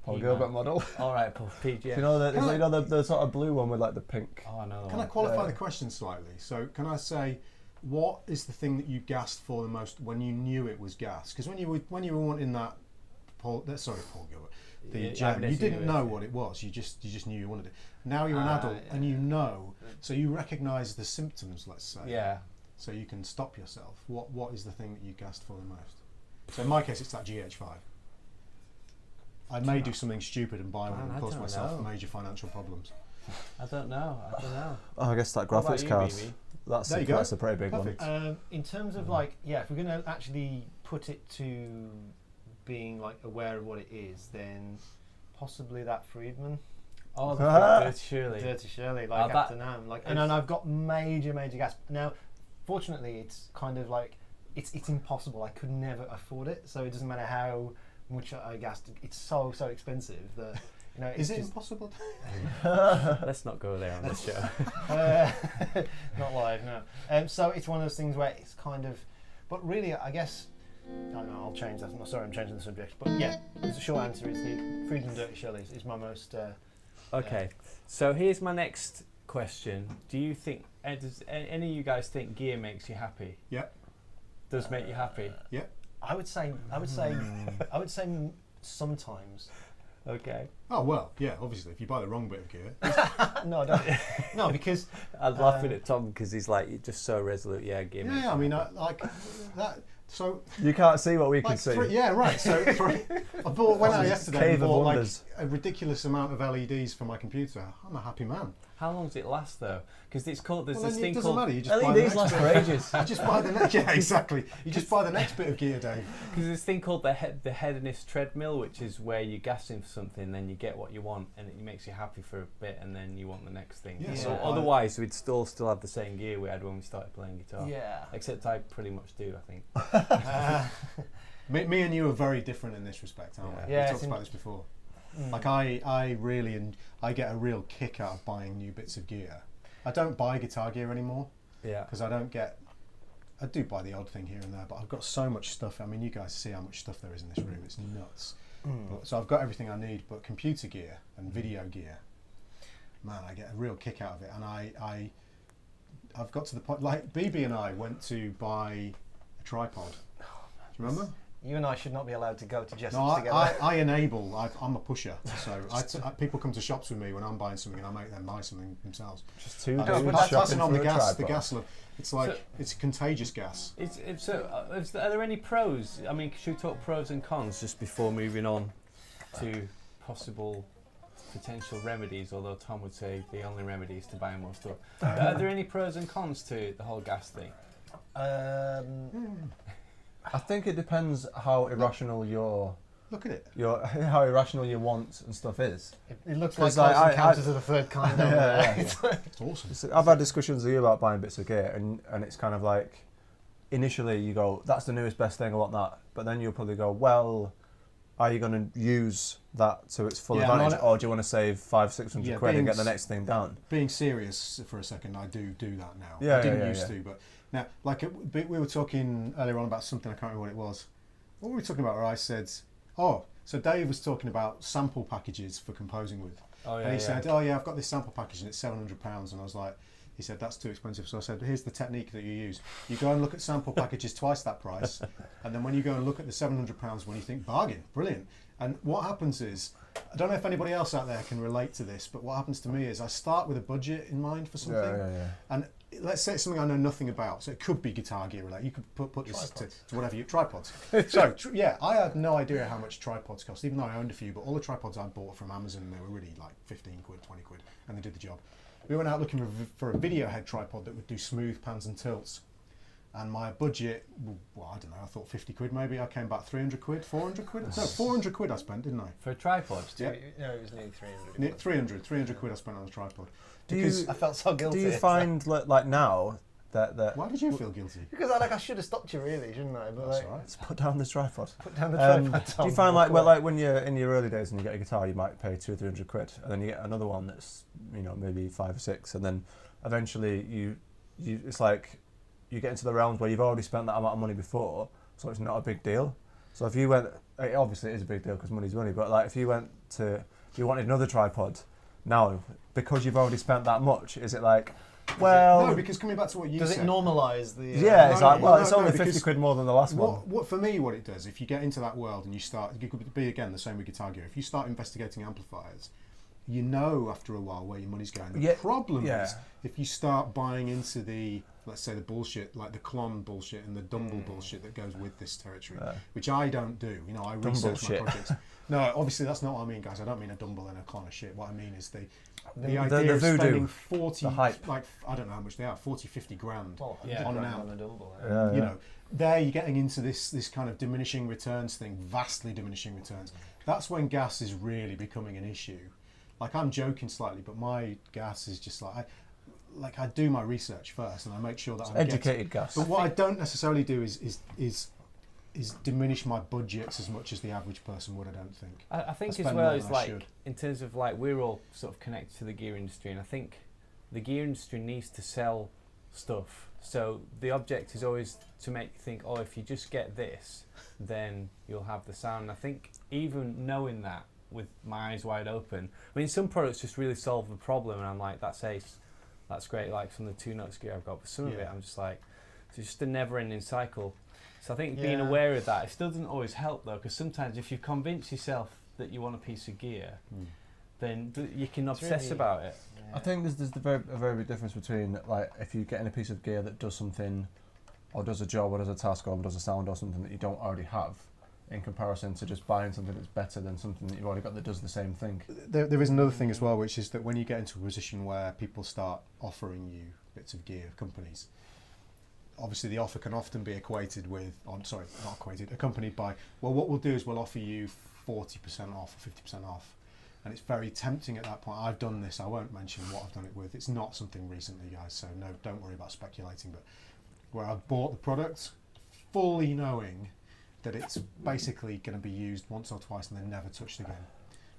Paul He Gilbert might. model. All right, Paul Pete, yeah. You know Can I- the sort of blue one with like the pink. Oh, I know the Can I one. qualify the question slightly? So can I say, what is the thing that you gassed for the most when you knew it was gas? Because when you were wanting that Paul Gilbert, the Yeah, jam, Ibanez you didn't Universe, know yeah. what it was. You just knew you wanted it. Now you're an adult and you know, so you recognise the symptoms. Let's say. Yeah. So you can stop yourself. What is the thing that you gassed for the most? So in my case, it's that GH5. I may do something stupid and buy one Man, and I cause don't myself know. major financial problems. I don't know. Oh, I guess that What about graphics you, card. BB? That's There you go. that's a pretty big Perfect. one. In terms of like, yeah, if we're going to actually put it to being like aware of what it is, then possibly that Friedman, Oh, the Dirty Shirley. Dirty Shirley, Oh, like that after now, like, and is- then I've got major gas. Now, fortunately, it's kind of like it's impossible. I could never afford it, so it doesn't matter how much I gassed. It's so expensive that you know. Is it's it just, impossible? Let's not go there on this show. not live, no. So it's one of those things where it's kind of, but really, I guess. I don't know, I'll change that. I'm not sorry, I'm changing the subject. But yeah, the short answer is the Friedman Dirty Shirley is my most. Okay, so here's my next question. Do you think, does any of you guys think gear makes you happy? Yeah. Does make you happy? I would say sometimes. Okay. Oh well, yeah. Obviously, if you buy the wrong bit of gear, No, I don't. No, because I'm laughing at Tom because he's like just so resolute. Yeah, gear makes yeah. you I mean, happy. like that. So You can't see what we can like see. yeah, right. So I went out yesterday Cave and of bought like wonders. a ridiculous amount of LEDs for my computer. I'm a happy man. How long does it last though? Because it's called. There's Well, this then it thing doesn't called. matter. You just buy the LEDs next last bit. for ages. You just buy the next. Yeah, exactly. You just buy the next bit of gear, Dave. Because there's this thing called the hedonist treadmill, which is where you're gassing for something, then you get what you want, and it makes you happy for a bit, and then you want the next thing. Yeah, So so I- otherwise, we'd still have the same gear we had when we started playing guitar. yeah. Except I pretty much do, I think. Me and you are very different in this respect, aren't we? Yeah, We it's talked in- about this before. Like I really I get a real kick out of buying new bits of gear. I don't buy guitar gear anymore Yeah. because I do buy the odd thing here and there, but I've got so much stuff. I mean, you guys see how much stuff there is in this room. It's nuts. But, so I've got everything I need, but computer gear and video gear, man, I get a real kick out of it. And I've got to the point, like BB and I went to buy a tripod you remember? You and I should not be allowed to go to Jesse's No, together. I enable. I'm a pusher, so people come to shops with me when I'm buying something, and I make them buy something themselves. Just two No, dudes but that's shopping Passing on for the a gas, the tripod. gas love. It's like it's contagious gas. Are there any pros? I mean, should we talk pros and cons just before moving on to possible potential remedies? Although Tom would say the only remedy is to buy more stuff. Are there any pros and cons to the whole gas thing? I think it depends how irrational your Look at it. how irrational your wants and stuff is. It looks like 'Cause I Encounters of the Third Kind. Over there. It's awesome. I've had discussions with you about buying bits of gear, and it's kind of like initially you go, that's the newest best thing, I want that, but then you'll probably go, well, are you going to use that to its full Yeah, advantage, or do you want to save 500-600 quid and get the being next thing down? Being serious for a second, I do that now. Yeah, I didn't yeah, used to, but now, like we were talking earlier on about something, I can't remember what it was. What were we talking about? Where I said, so Dave was talking about sample packages for composing with, Oh yeah. and he said, I've got this sample package and it's £700, and I was like, he said that's too expensive. So I said, here's the technique that you use. You go and look at sample packages twice that price, and then when you go and look at the £700 when you think bargain, brilliant. And what happens is, I don't know if anybody else out there can relate to this, but what happens to me is I start with a budget in mind for something, and let's say it's something I know nothing about, so it could be guitar gear related. You could put this to whatever you tripods. So I had no idea how much tripods cost, even though I owned a few. But all the tripods I bought from Amazon, they were really like 15 quid, 20 quid, and they did the job. We went out looking for a video head tripod that would do smooth pans and tilts, and my budget, well, I don't know, I thought 50 quid maybe. I came back 300 quid, 400 quid. No, 400 quid I spent, didn't I? For a tripod? Yeah. No, it was nearly 300. 300 quid I spent on a tripod. I felt so guilty. Do you find like now that Why did you feel guilty? Because I should have stopped you really, shouldn't I? But That's like, all right. let's put down the tripod? put down the tripod. Do you find like when you're in your early days and you get a guitar, you might pay 200 or 300 quid, and then you get another one that's maybe 5 or 6, and then eventually you it's like you get into the realms where you've already spent that amount of money before, so it's not a big deal. So if you went, obviously it is a big deal because money's money, but like if you wanted another tripod now because you've already spent that much, is it like, well, no, because coming back to what you does said, it normalise the? yeah, it's like, well, it's no, only 50 because quid more than the last one. What for me, what it does, if you get into that world and you could be again the same with guitar gear. If you start investigating amplifiers, you know after a while where your money's going. The problem is if you start buying into the, let's say, the bullshit, like the Klon bullshit and the Dumble bullshit that goes with this territory, which I don't do. I research my projects. No, obviously that's not what I mean, guys. I don't mean a Dumble and a Klon of shit. What I mean is the idea of voodoo, spending 40, the hype. like I don't know how much they are, 40, 50 grand Well, on an amp. on a double. You know, there you're getting into this kind of diminishing returns thing, vastly diminishing returns. That's when gas is really becoming an issue. Like, I'm joking slightly, but my gas is just like I do my research first and I make sure that I'm educated gas. But what I don't necessarily do is diminish my budgets as much as the average person would. I don't think. I think I as spend well more as than I like should. in terms of like we're all sort of connected to the gear industry, and I think the gear industry needs to sell stuff. So the object is always to make you think, oh, if you just get this, then you'll have the sound. And I think even knowing that with my eyes wide open, I mean, some products just really solve the problem, and I'm like, that's ace, that's great. Like some of the 2-notes gear I've got, but some of it I'm just like, it's just a never-ending cycle. So I think being aware of that, it still doesn't always help though, because sometimes if you convince yourself that you want a piece of gear, then you can obsess about it. I think there's a very big difference between like if you're getting a piece of gear that does something, or does a job, or does a task, or does a sound, or something that you don't already have, in comparison to just buying something that's better than something that you've already got that does the same thing. There is another thing as well, which is that when you get into a position where people start offering you bits of gear, companies, obviously the offer can often be acquainted with, accompanied by, well, what we'll do is we'll offer you 40% off or 50% off. And it's very tempting at that point. I've done this, I won't mention what I've done it with. It's not something recently, guys, so no, don't worry about speculating. But where I've bought the product, fully knowing that it's basically going to be used once or twice and then never touched again.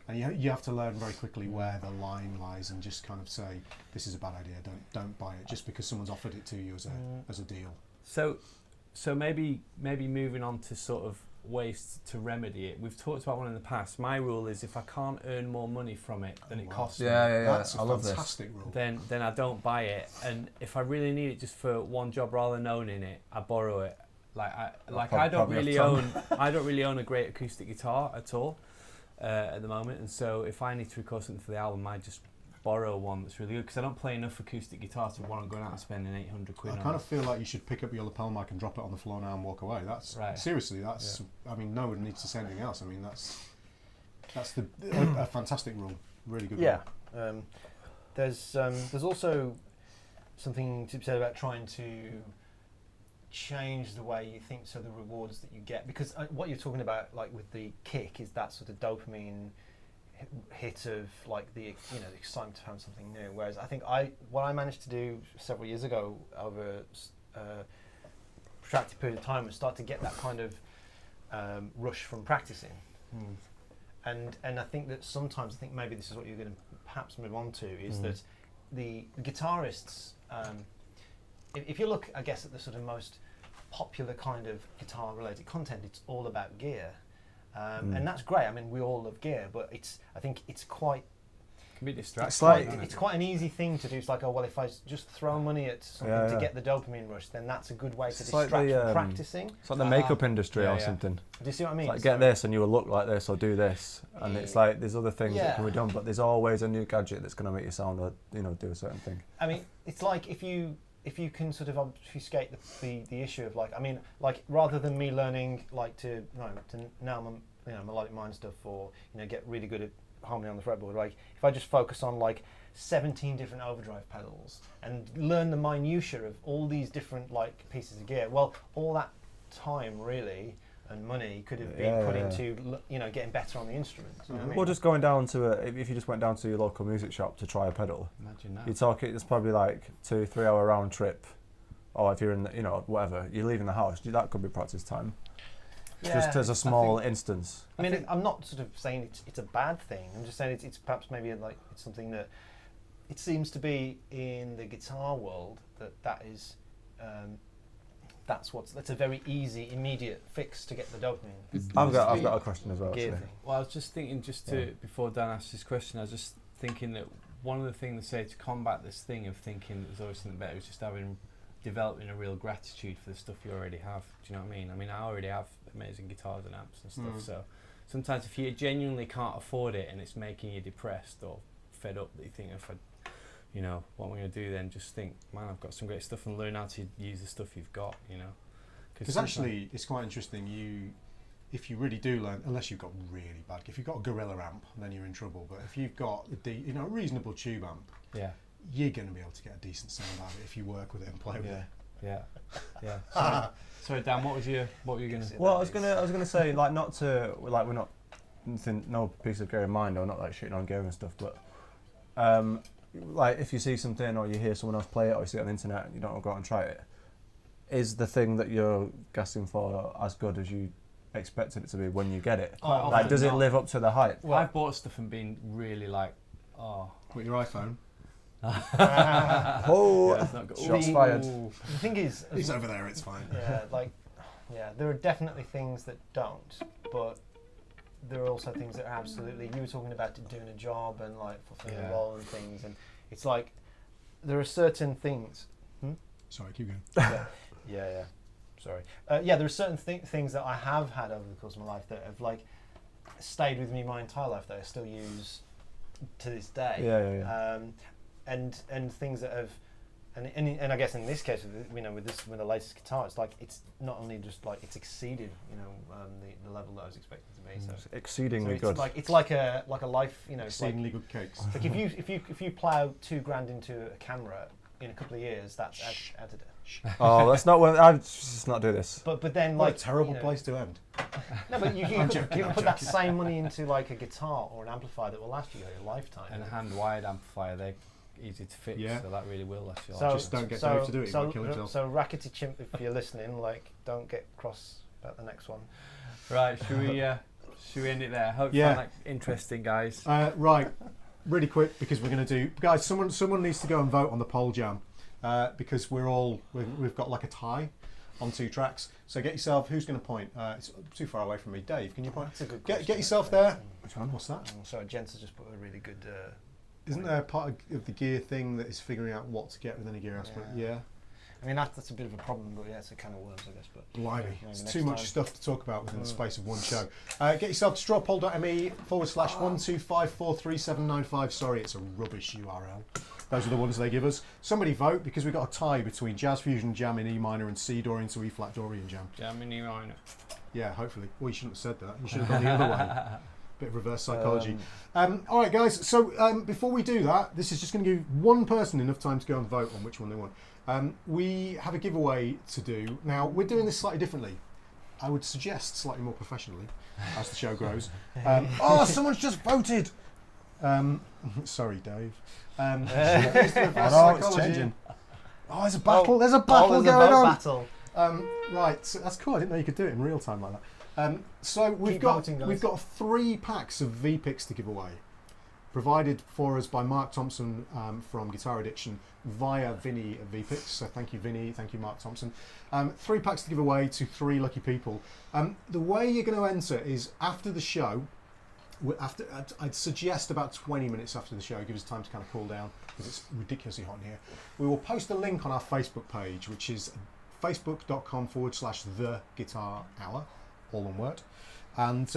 And you have to learn very quickly where the line lies and just kind of say, this is a bad idea, don't buy it just because someone's offered it to you as a deal. So maybe moving on to sort of ways to remedy it. We've talked about one in the past. My rule is if I can't earn more money from it than it costs me, That's I a love fantastic this. rule. then I don't buy it. And if I really need it just for one job rather than owning it, I borrow it. I don't really own a great acoustic guitar at all at the moment, and so if I need to record something for the album, I just borrow one that's really good because I don't play enough acoustic guitar to want to go out and spending 800 quid. I kind of feel like you should pick up your lapel mic and drop it on the floor now and walk away. That's right. Seriously, that's. Yeah. I mean, no one needs to say anything else. I mean, that's a fantastic rule. Really good. Yeah. There's also something to be said about trying to change the way you think, so the rewards that you get, because what you're talking about, like with the kick, is that sort of dopamine hit of like the excitement to find something new. Whereas I think what I managed to do several years ago over a protracted period of time was start to get that kind of rush from practicing. And I think that sometimes, I think maybe this is what you're going to perhaps move on to, is that the guitarists, if you look, I guess, at the sort of most popular kind of guitar-related content, it's all about gear. And that's great. I mean, we all love gear, but I think it's quite... Can be distracting. It's quite an easy thing to do. It's like, oh, well, if I just throw money at something to get the dopamine rush, then that's a good way to distract from practicing. It's like the makeup industry or something. Do you see what I mean? It's like, get this and you will look like this or do this. And it's like, there's other things that can be done, but there's always a new gadget that's going to make you sound or, do a certain thing. I mean, it's like if you can sort of obfuscate the issue of rather than me learning to now melodic mind stuff, or get really good at harmony on the fretboard, like if I just focus on 17 different overdrive pedals and learn the minutiae of all these different pieces of gear, well, all that time really and money could have been put into getting better on the instruments. You know what I mean? Or just going down to if you just went down to your local music shop to try a pedal. Imagine that. You talk it's probably 2-3 hour round trip, or if you're in whatever, you're leaving the house, that could be practice time. Just as a small instance. I mean, I'm not sort of saying it's a bad thing. I'm just saying it's perhaps maybe it's something that it seems to be in the guitar world that is that's a very easy, immediate fix to get the dopamine. I've got a question as well. Well, I was just thinking, before Dan asked this question, I was just thinking that one of the things they say to combat this thing of thinking there's always something better is just developing a real gratitude for the stuff you already have. Do you know what I mean? I mean, I already have amazing guitars and amps and stuff, so sometimes if you genuinely can't afford it and it's making you depressed or fed up, that you think, what am I going to do then? Just think, man, I've got some great stuff, and learn how to use the stuff you've got, Because actually, it's quite interesting. If you really do learn, unless you've got really bad, if you've got a Gorilla amp, then you're in trouble. But if you've got a reasonable tube amp, you're going to be able to get a decent sound out of it if you work with it and play with it. Yeah. Sorry, Dan, what were you going to say? Well, I was going to say, not to, we're not no piece of gear in mind, or not shitting on gear and stuff, but if you see something or you hear someone else play it or you see it on the internet and you don't go out and try it, is the thing that you're gasping for as good as you expected it to be when you get it? Does it live up to the hype? Well, I've bought stuff and been really With your iPhone? Shots fired. The thing is, he's over there. It's fine. There are definitely things that don't, but there are also things that are absolutely. You were talking about doing a job and fulfilling a role and things, and it's there are certain things. Sorry, keep going. Yeah. Sorry. There are certain things that I have had over the course of my life that have stayed with me my entire life that I still use to this day. And things that have, and I guess in this case, with the latest guitar, it's not only just it's exceeded the level that I was expecting to be. So it's exceedingly good. It's like a life, exceedingly good cakes. Like if you plough $2,000 into a camera in a couple of years, that's added. Oh, that's not what I'd just not do this. But then what a terrible place to end. No, but you can put that same money into a guitar or an amplifier that will last you your lifetime. And a hand-wired amplifier, they're easy to fix, so that really will last you. Just don't get Dave to do it. You might kill himself. So Rackety Chimp, if you're listening, don't get cross about the next one. Right, should we end it there? Hope you find that interesting, guys. Right, really quick, because we're going to do, guys. Someone needs to go and vote on the poll jam, because we've got a tie on 2 tracks. So get yourself. Who's going to point? It's too far away from me. Dave, can you point? That's a good get yourself there. Which one? What's that? Sorry, Jens has just put a really good. Isn't there a part of the gear thing that is figuring out what to get within a gear aspect? Yeah. I mean, that's a bit of a problem, but yeah, it's a kind of worms, I guess. But Blimey, maybe it's next too much time. stuff to talk about within the space of one show. Get yourself to strawpoll.me/125437995. Sorry, it's a rubbish URL. Those are the ones they give us. Somebody vote, because we've got a tie between Jazz Fusion Jam in E minor and C Dorian to E flat Dorian Jam. Jam in E minor. Yeah, hopefully. Well, you shouldn't have said that. You should have gone the other way. Bit of reverse psychology. All right, guys. So before we do that, this is just going to give one person enough time to go and vote on which one they want. We have a giveaway to do. Now, we're doing this slightly differently. I would suggest slightly more professionally as the show grows. Oh, someone's just voted! Sorry, Dave. Oh no, it's changing. Oh, there's a battle. There's a battle there's a going vote on. battle. Right, so that's cool. I didn't know you could do it in real time like that. So we've Keep got voting, guys. we've got 3 packs of V-Picks to give away, provided for us by Mark Thompson from Guitar Addiction via Vinny at V-Picks. So thank you, Vinny. Thank you, Mark Thompson. 3 packs to give away to 3 lucky people. The way you're going to enter is after the show. I'd suggest about 20 minutes after the show, give us time to kind of cool down because it's ridiculously hot in here. We will post a link on our Facebook page, which is facebook.com/The Guitar Hour, all one word. And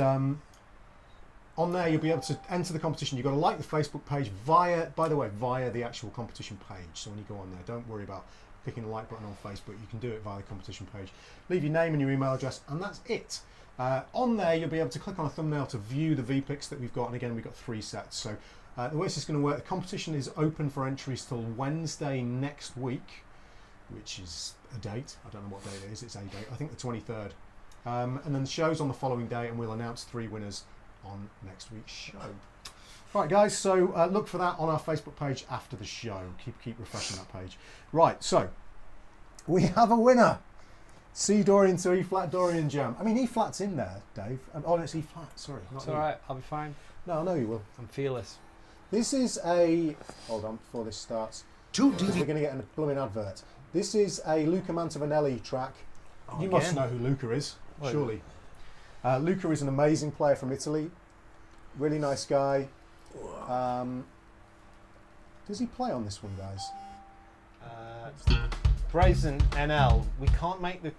on there, you'll be able to enter the competition. You've got to like the Facebook page via the actual competition page. So when you go on there, don't worry about clicking the like button on Facebook. You can do it via the competition page. Leave your name and your email address, and that's it. On there, you'll be able to click on a thumbnail to view the V-Picks that we've got. And again, we've got 3 sets. So the way this is going to work, the competition is open for entries till Wednesday next week, which is a date. I don't know what day it is. It's a date. I think the 23rd. And then the show's on the following day, and we'll announce 3 winners on next week's show. Right, guys, so look for that on our Facebook page after the show. Keep refreshing that page. Right, so we have a winner. C Dorian to E flat Dorian Jam. I mean, E flat's in there, Dave. Oh, it's E flat. Sorry. It's alright, I'll be fine. No, I know you will. I'm fearless. This is a. Hold on, before this starts. We're going to get a blooming advert. This is a Luca Mantovannelli track. Oh, You must again? know who Luca is, Well, surely. Luca is an amazing player from Italy. Really nice guy. Does he play on this one, guys? Brazen NL. We can't make the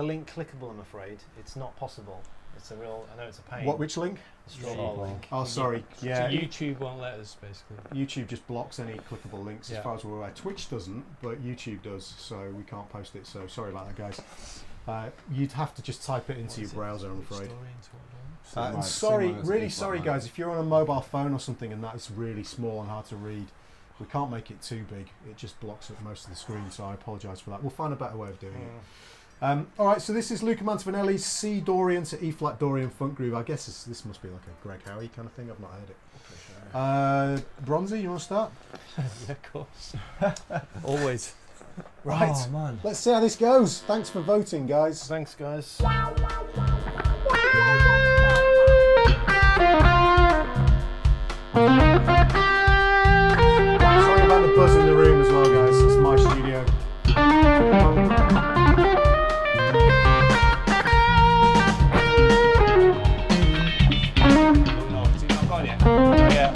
link clickable, I'm afraid. It's not possible. It's a real. I know it's a pain. Which link? The straw ball link. Oh, sorry. Yeah. So YouTube won't let us, basically. YouTube just blocks any clickable links as Yeah. far as we're aware. Twitch doesn't, but YouTube does, so we can't post it. So sorry about that, guys. You'd have to just type it into your browser, I'm afraid. And sorry, really sorry, guys, if you're on a mobile phone or something and that is really small and hard to read, we can't make it too big. It just blocks up most of the screen, so I apologise for that. We'll find a better way of doing it. All right, so this is Luca Mantovannelli's C Dorian to E flat Dorian funk groove. I guess this must be like a Greg Howe kind of thing. I've not heard it. Bronzy, you want to start? Yeah, of course. Always. Right. Oh, man. Let's see how this goes. Thanks for voting, guys. Thanks, guys. Sorry about the buzz in the room as well, guys. It's my studio. No, it's not gone yet. Yeah.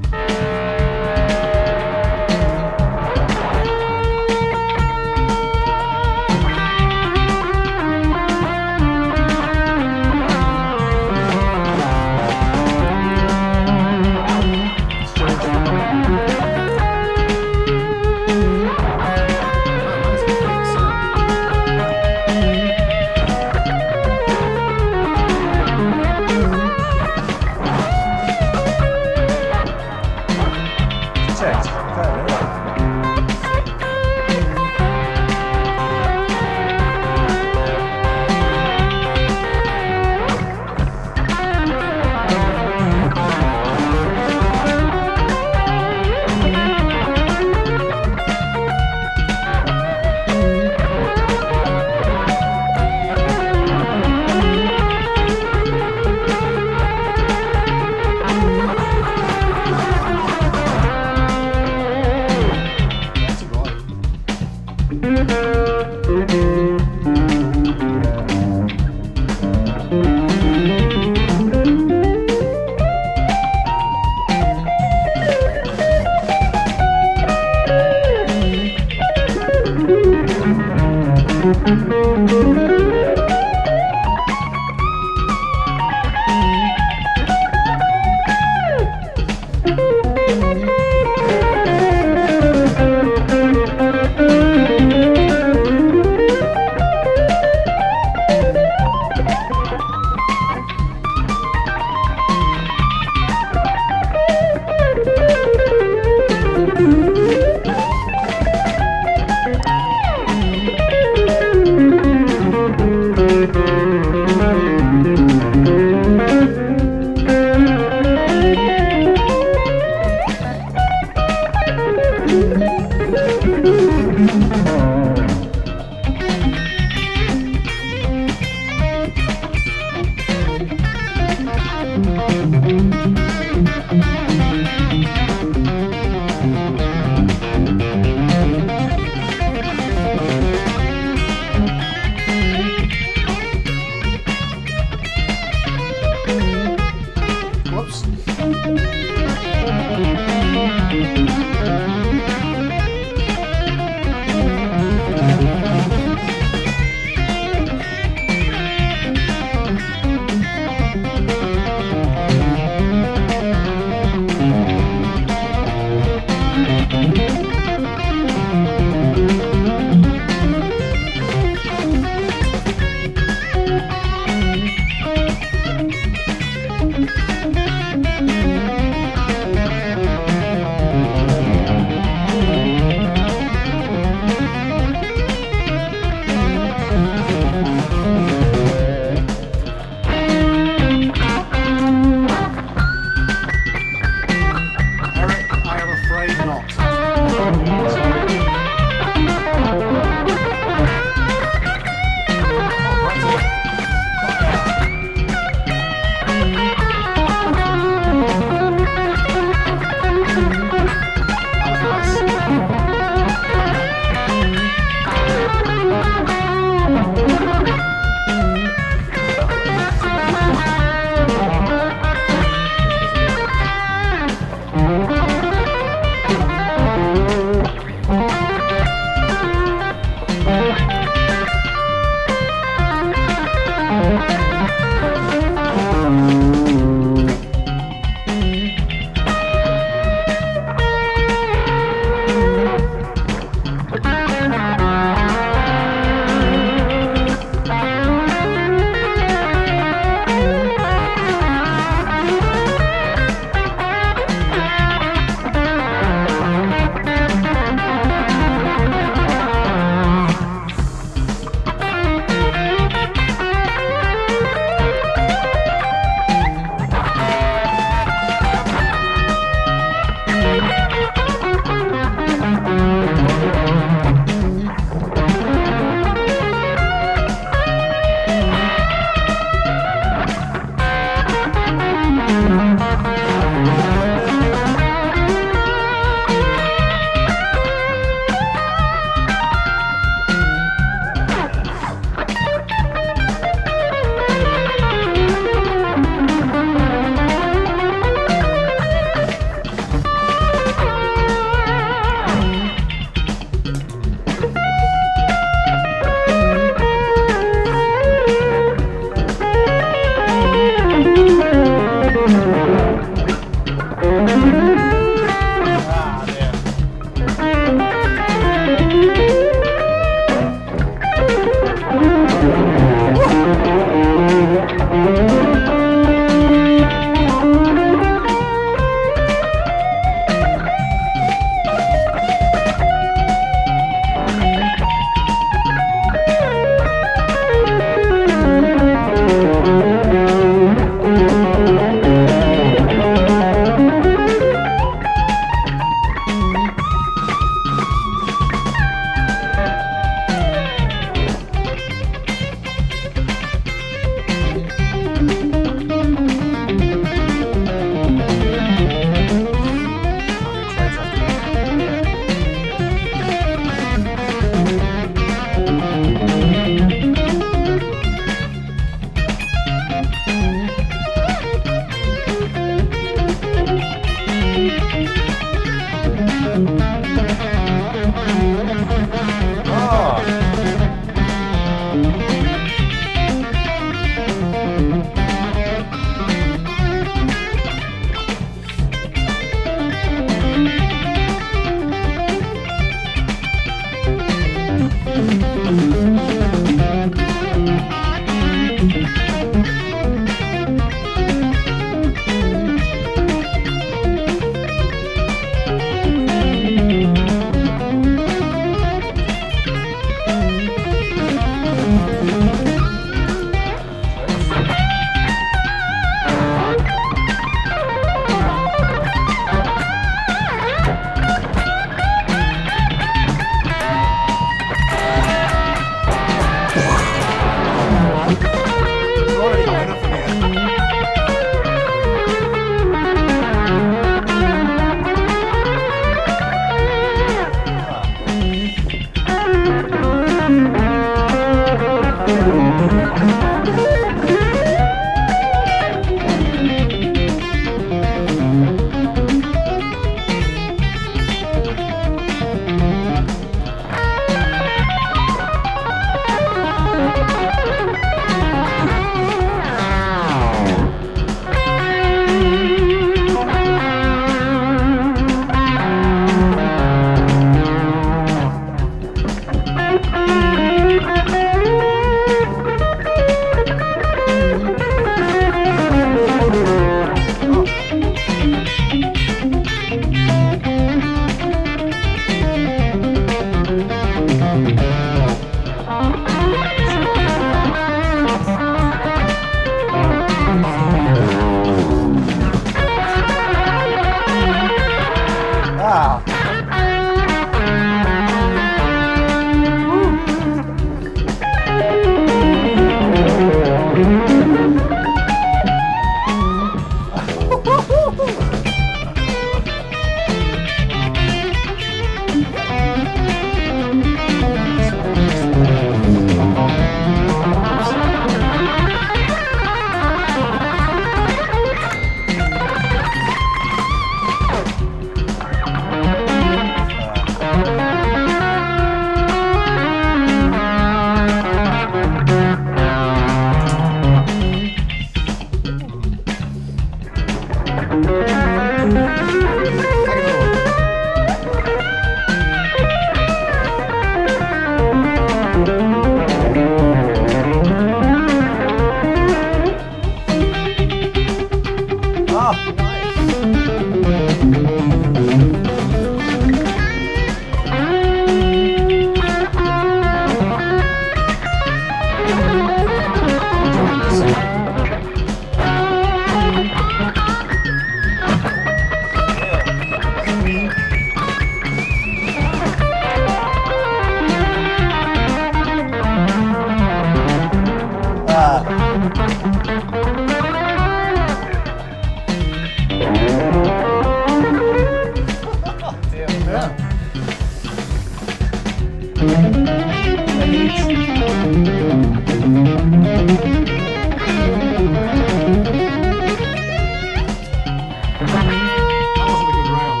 That wasn't a good round.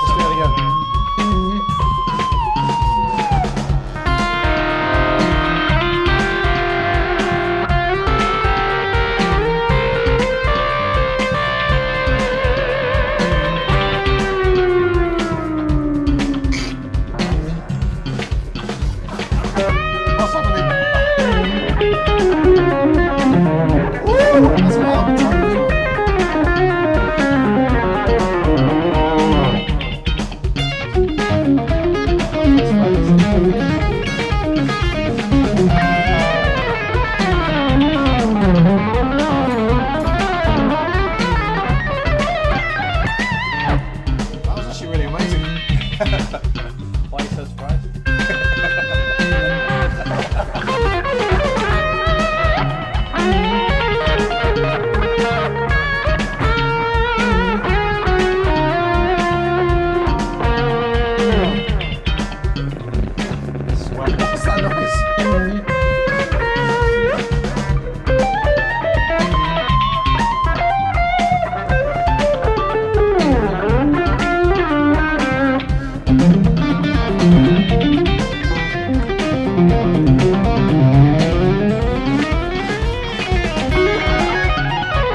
Let's do it again. What's happening? Ooh, that's an album time as well. That was actually really amazing. Why are you so surprised? What's that noise?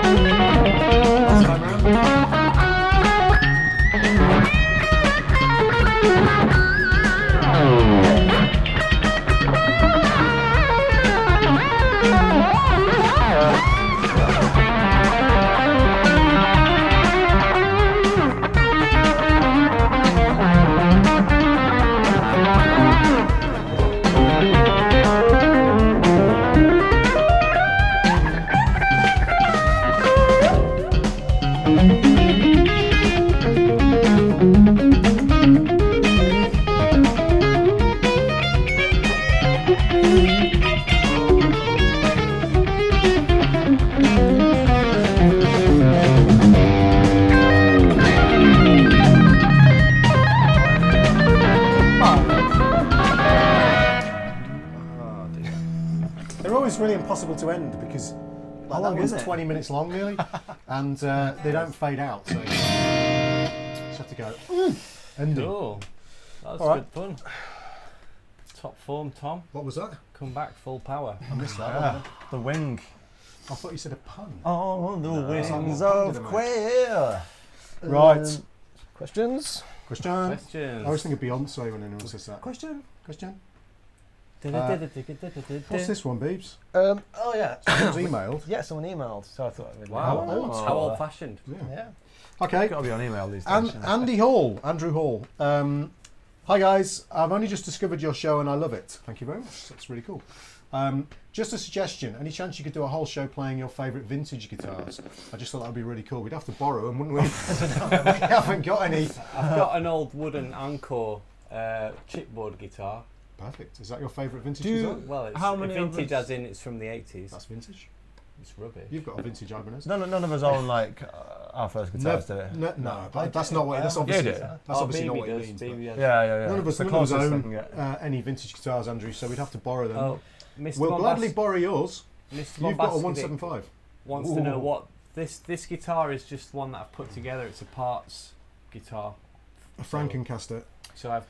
Last time round. They're always really impossible to end because How that long one's is it? 20 minutes long nearly, and they don't fade out. So you just have to go. Ending. Cool. That was All right. good fun. Top form, Tom. What was that? Come back full power. I missed that Yeah, one. the wing. I thought you said a pun. On the it's not wings what pun of did I make? quail. Right. Questions? Question. Questions. I always think of Beyonce when anyone says that. Question. Question. What's What's this one, Beebs? Oh yeah. It was emailed. Yeah, someone emailed, so I thought we'd Wow. How old? How old fashioned. Yeah. Yeah. Okay. Got to be on email these days. Andrew Hall. Hi guys, I've only just discovered your show and I love it. Thank you very much. That's really cool. Just a suggestion. Any chance you could do a whole show playing your favourite vintage guitars? I just thought that would be really cool. We'd have to borrow them, wouldn't we? We haven't got any. I've got an old wooden Encore chipboard guitar. Perfect. Is that your favourite vintage Do- guitar? Well, it's How many of vintage us- as in it's from the 80s. That's vintage. It's rubbish. You've got a vintage Ibanez. None of us own like our first guitars, did it? No, that's not what. That's obviously. do. That's Oh, obviously not BB what it does, means. BB but has- Yeah. None of us, It's the none of us closest I can own get. any vintage guitars, Andrew. So we'd have to borrow them. Oh, Mr. We'll gladly Bombast- borrow yours. Mr. You've got a Bombastic 175. wants to know Ooh. what this guitar is. Just one that I've put together. It's a parts guitar. A Frankencaster. So I've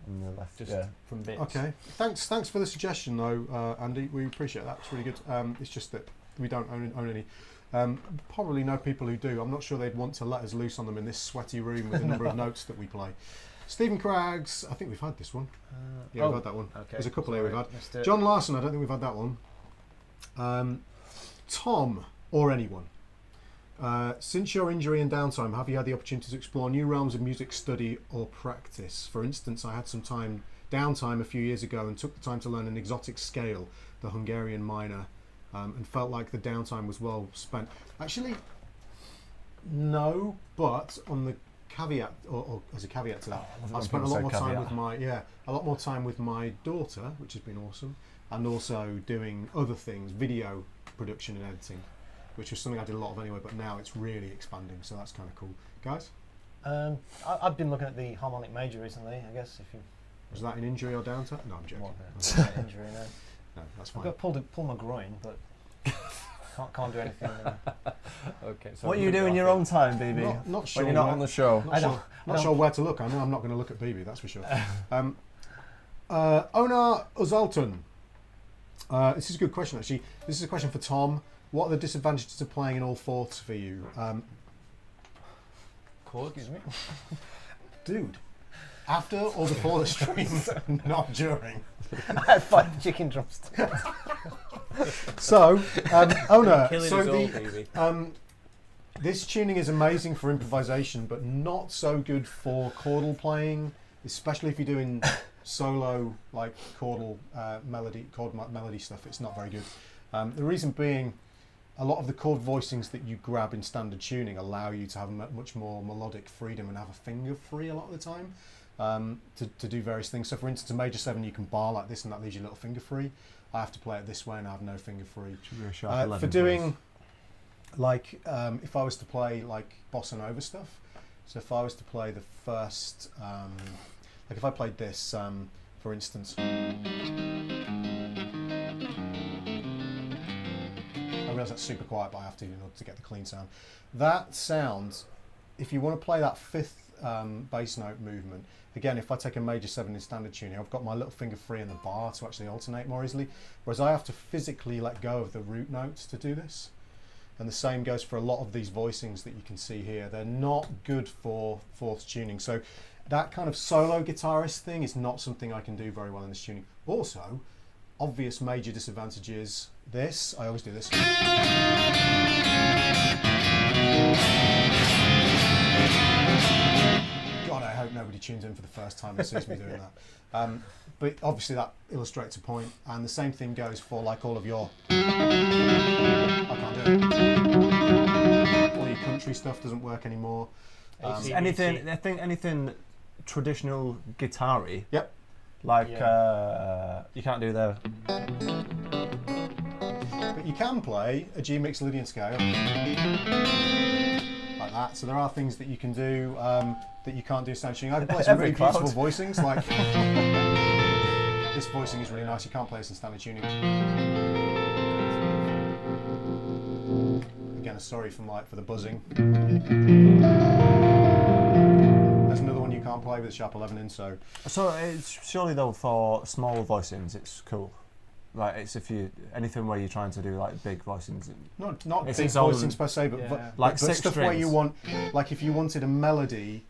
On the left, just yeah. from bits. Okay. Thanks for the suggestion, though, Andy. We appreciate that. It's really good. It's just that we don't own any. Probably know people who do. I'm not sure they'd want to let us loose on them in this sweaty room with the number of notes that we play. Stephen Craggs. I think we've had this one. Yeah, we've had that one. Okay. There's a couple here we've had. Let's do it. John Larson. I don't think we've had that one. Tom or anyone. Since your injury and downtime, have you had the opportunity to explore new realms of music study or practice? For instance, I had some downtime a few years ago and took the time to learn an exotic scale, the Hungarian minor, and felt like the downtime was well spent. Actually, no, but on the caveat, or as a caveat to that, when I've spent a people lot say more time caveat. with a lot more time with my daughter, which has been awesome, and also doing other things, video production and editing, which was something I did a lot of anyway, but now it's really expanding, so that's kind of cool. Guys, I've been looking at the harmonic major recently. I guess if you was that an injury or downtime? No, I'm joking. injury, no. No, that's I've fine. got pull my groin, but can't do anything. Okay. So What do you do in your own time, BB? Not sure. When you're not where- on the show. Not sure where to look. I know I'm not going to look at BB, that's for sure. Onar Uzaltun. This is a good question, actually. This is a question for Tom. What are the disadvantages of playing in all fourths for you? Chord, excuse me. Dude, after or before the stream, not during. I had 5 chicken drumsticks. So, Onar, Killing so us all, the, baby. this tuning is amazing for improvisation, but not so good for chordal playing, especially if you're doing solo, like chord melody stuff. It's not very good. The reason being, a lot of the chord voicings that you grab in standard tuning allow you to have much more melodic freedom and have a finger free a lot of the time to do various things. So for instance, a major 7 you can bar like this and that leaves you a little finger free. I have to play it this way and I have no finger free. For doing like if I was to play like bossa nova stuff, so if I was to play the first like if I played this for instance, I realise that's super quiet, but I have to in order to get the clean sound. That sound, if you want to play that 5th bass note movement, again, if I take a major 7 in standard tuning, I've got my little finger free in the bar to actually alternate more easily, whereas I have to physically let go of the root notes to do this. And the same goes for a lot of these voicings that you can see here. They're not good for 4th tuning. So that kind of solo guitarist thing is not something I can do very well in this tuning. Also, obvious major disadvantage is this. I always do this. God, I hope nobody tunes in for the first time and sees me doing that. But obviously that illustrates a point, and the same thing goes for like all of your. I can't do it. All your country stuff doesn't work anymore. Anything, I think anything traditional guitar-y. Yep. Like you can't do the. But you can play a G mixed Lydian scale like that. So there are things that you can do that you can't do standard tuning. I can play some really beautiful voicings, like this voicing is really nice. You can't play this in standard tuning. Again, sorry for the buzzing. There's another one you can't play with a sharp 11 in. So it's surely though for small voicings, it's cool. Like it's if you anything where you're trying to do like big voicings. Not it's big its own- voicings per se, but Like but 6 stuff where you strings. want, like if you wanted a melody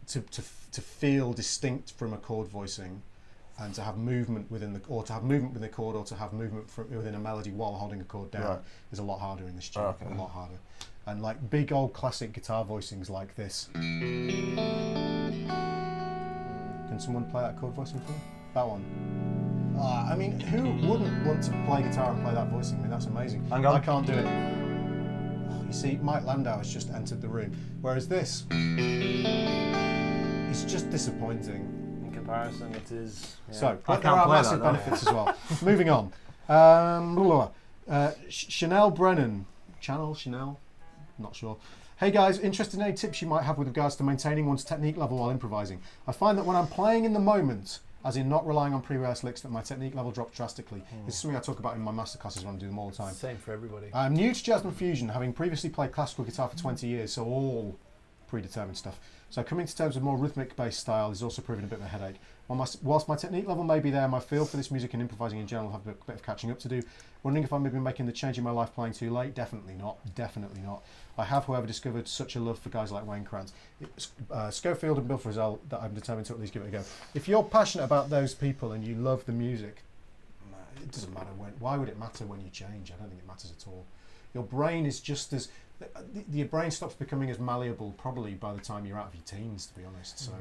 to feel distinct from a chord voicing, and to have movement within the or to have movement within the chord or to have movement within a melody while holding a chord down Right. is a lot harder in this tune. Okay. A lot harder. And like big old classic guitar voicings like this. Can someone play that chord voicing for me? That one. I mean, who wouldn't want to play guitar and play that voicing? I mean, that's amazing. Hang on. I can't do it. You see, Mike Landau has just entered the room, whereas this is just disappointing. In comparison, it is. Yeah. So, I but there can't are play massive that, though. benefits as well. Moving on. Chanel Brennan. Chanel? Not sure. Hey guys, interested in any tips you might have with regards to maintaining one's technique level while improvising? I find that when I'm playing in the moment, as in not relying on pre-rehearsed licks, that my technique level drops drastically. This is something I talk about in my masterclasses when I do them all the time. Same for everybody. I'm new to jazz and fusion, having previously played classical guitar for 20 years, so all predetermined stuff. So coming to terms with more rhythmic-based style is also proving a bit of a headache. Whilst my technique level may be there, my feel for this music and improvising in general have a bit of catching up to do. Wondering if I'm maybe making the change in my life playing too late? Definitely not. Definitely not. I have, however, discovered such a love for guys like Wayne Krantz, Schofield and Bill Frisell that I'm determined to at least give it a go. If you're passionate about those people and you love the music, it doesn't matter when. Why would it matter when you change? I don't think it matters at all. Your brain is just as your brain stops becoming as malleable probably by the time you're out of your teens, to be honest. So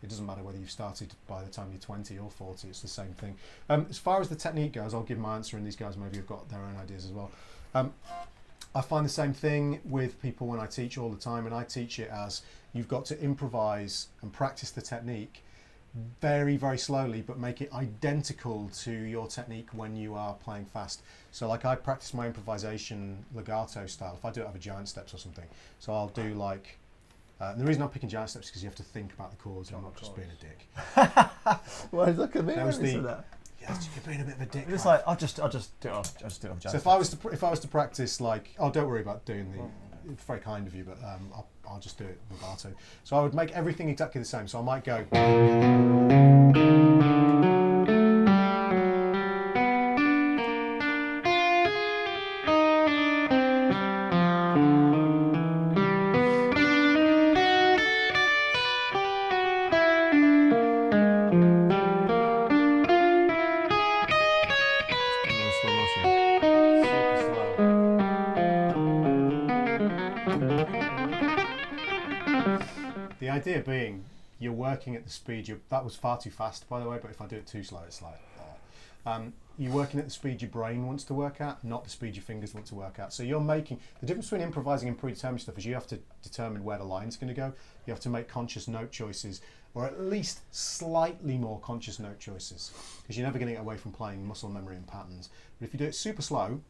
it doesn't matter whether you've started by the time you're 20 or 40. It's the same thing. As far as the technique goes, I'll give my answer, and these guys maybe have got their own ideas as well. I find the same thing with people when I teach all the time, and I teach it as you've got to improvise and practice the technique very, very slowly, but make it identical to your technique when you are playing fast. So like I practice my improvisation legato style if I do it over giant steps or something. So I'll do like, and the reason I'm picking giant steps is because you have to think about the chords and not just being a dick. Well, look at me. That was when you the- said that. Yes, you're being a bit of a dick. It's right? like I'll just do it off So if I was to practice like, oh, don't worry about doing the. It's very kind of you, but I'll just do it legato. So I would make everything exactly the same. So I might go. slow motion. Super slow. The idea being, you're working at the speed. That was far too fast, by the way. But if I do it too slow, it's like. You're working at the speed your brain wants to work at, not the speed your fingers want to work at. So you're making the difference between improvising and predetermined stuff is you have to determine where the line's going to go. You have to make conscious note choices, or at least slightly more conscious note choices, because you're never going to get away from playing muscle memory and patterns. But if you do it super slow,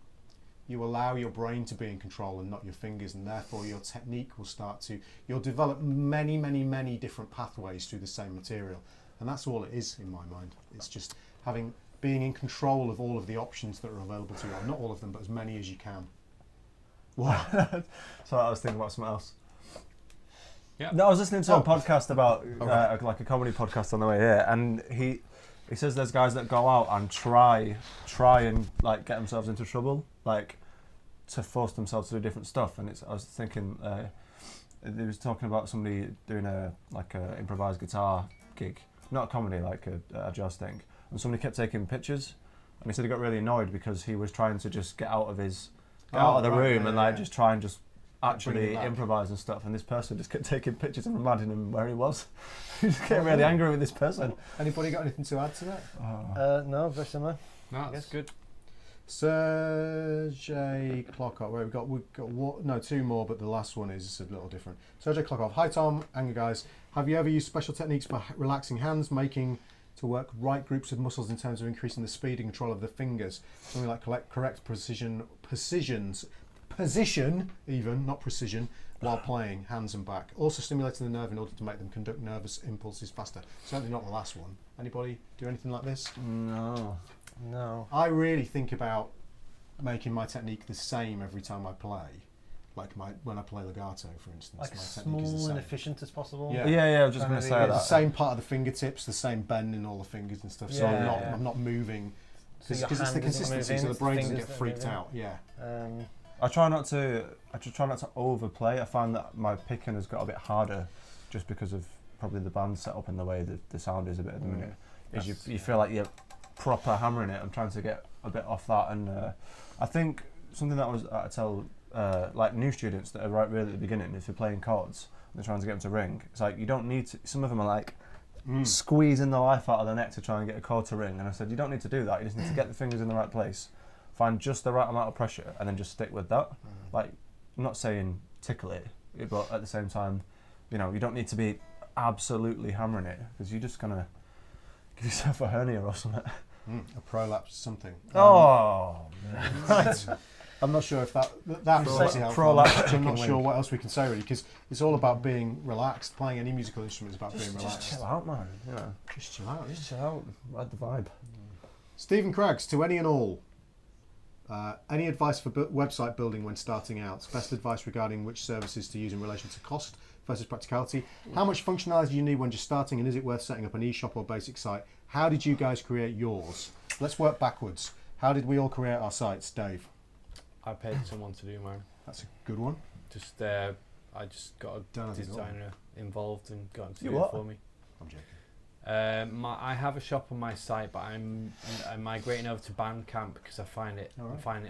you allow your brain to be in control and not your fingers, and therefore your technique will start to. You'll develop many, many, many different pathways through the same material, and that's all it is in my mind. It's just being in control of all of the options that are available to you. Not all of them, but as many as you can. What? So I was thinking about something else. Yeah. No, I was listening to Oh. a podcast about Alright. like a comedy podcast on the way here, and he says there's guys that go out and try and like get themselves into trouble, like to force themselves to do different stuff. And I was thinking, he was talking about somebody doing a improvised guitar gig, not a comedy, like a jazz thing. And somebody kept taking pictures, and he said he got really annoyed because he was trying to just get out of the right, room yeah, and yeah. just try and just Bring actually it back. improvise and stuff. And this person just kept taking pictures and reminding him where he was. He was getting really angry with this person. Anybody got anything to add to that? No, very similar. No, that's good. Sergey Klokov. Where we've got two more, but the last one is a little different. Sergey Klokov. Hi Tom, Anger guys. Have you ever used special techniques by relaxing hands, making to work right groups of muscles in terms of increasing the speed and control of the fingers? Something like correct position, even not precision, while playing hands and back. Also stimulating the nerve in order to make them conduct nervous impulses faster. Certainly not the last one. Anybody do anything like this? No. No. I really think about making my technique the same every time I play. Like when I play legato, for instance, Like my as technique is the small same. and efficient as possible. Yeah. Yeah, I was just Kind going to of say the The that. same part of the fingertips, the same bend in all the fingers and stuff. So Yeah. I'm not moving So because your it's the hand isn't consistency, moving, so the it's brain doesn't fingers get that are freaked moving. out. Yeah. I try not to overplay. I find that my picking has got a bit harder just because of probably the band set up and the way that the sound is a bit at the minute. Is you feel like you're proper hammering it. I'm trying to get a bit off that, and I think something that I tell like new students that are right really at the beginning, if you're playing chords and they're trying to get them to ring, it's like you don't need to. Some of them are like squeezing the life out of the neck to try and get a chord to ring, and I said you don't need to do that. You just need to get the fingers in the right place, find just the right amount of pressure, and then just stick with that. Like, I'm not saying tickle it, but at the same time, you don't need to be absolutely hammering it because you're just gonna give yourself a hernia or something. A prolapse something. Oh, Right. I'm not sure if that was actually helpful. Prolapse I'm not chicken sure wing. what else we can say really, because it's all about being relaxed. Playing any musical instrument is about being just relaxed. chill out, man. Just chill out. Just chill out. Ride the vibe. Stephen Craggs, to any and all. Any advice for website building when starting out? Best advice regarding which services to use in relation to cost versus practicality. How much functionality do you need when just starting, and is it worth setting up an e-shop or basic site? How did you guys create yours? Let's work backwards. How did we all create our sites, Dave? I paid someone to do mine. That's a good one. I just got a Don't have it all. designer involved and got him to You do what? it for me. I'm joking. I have a shop on my site, but I'm migrating over to Bandcamp because I find it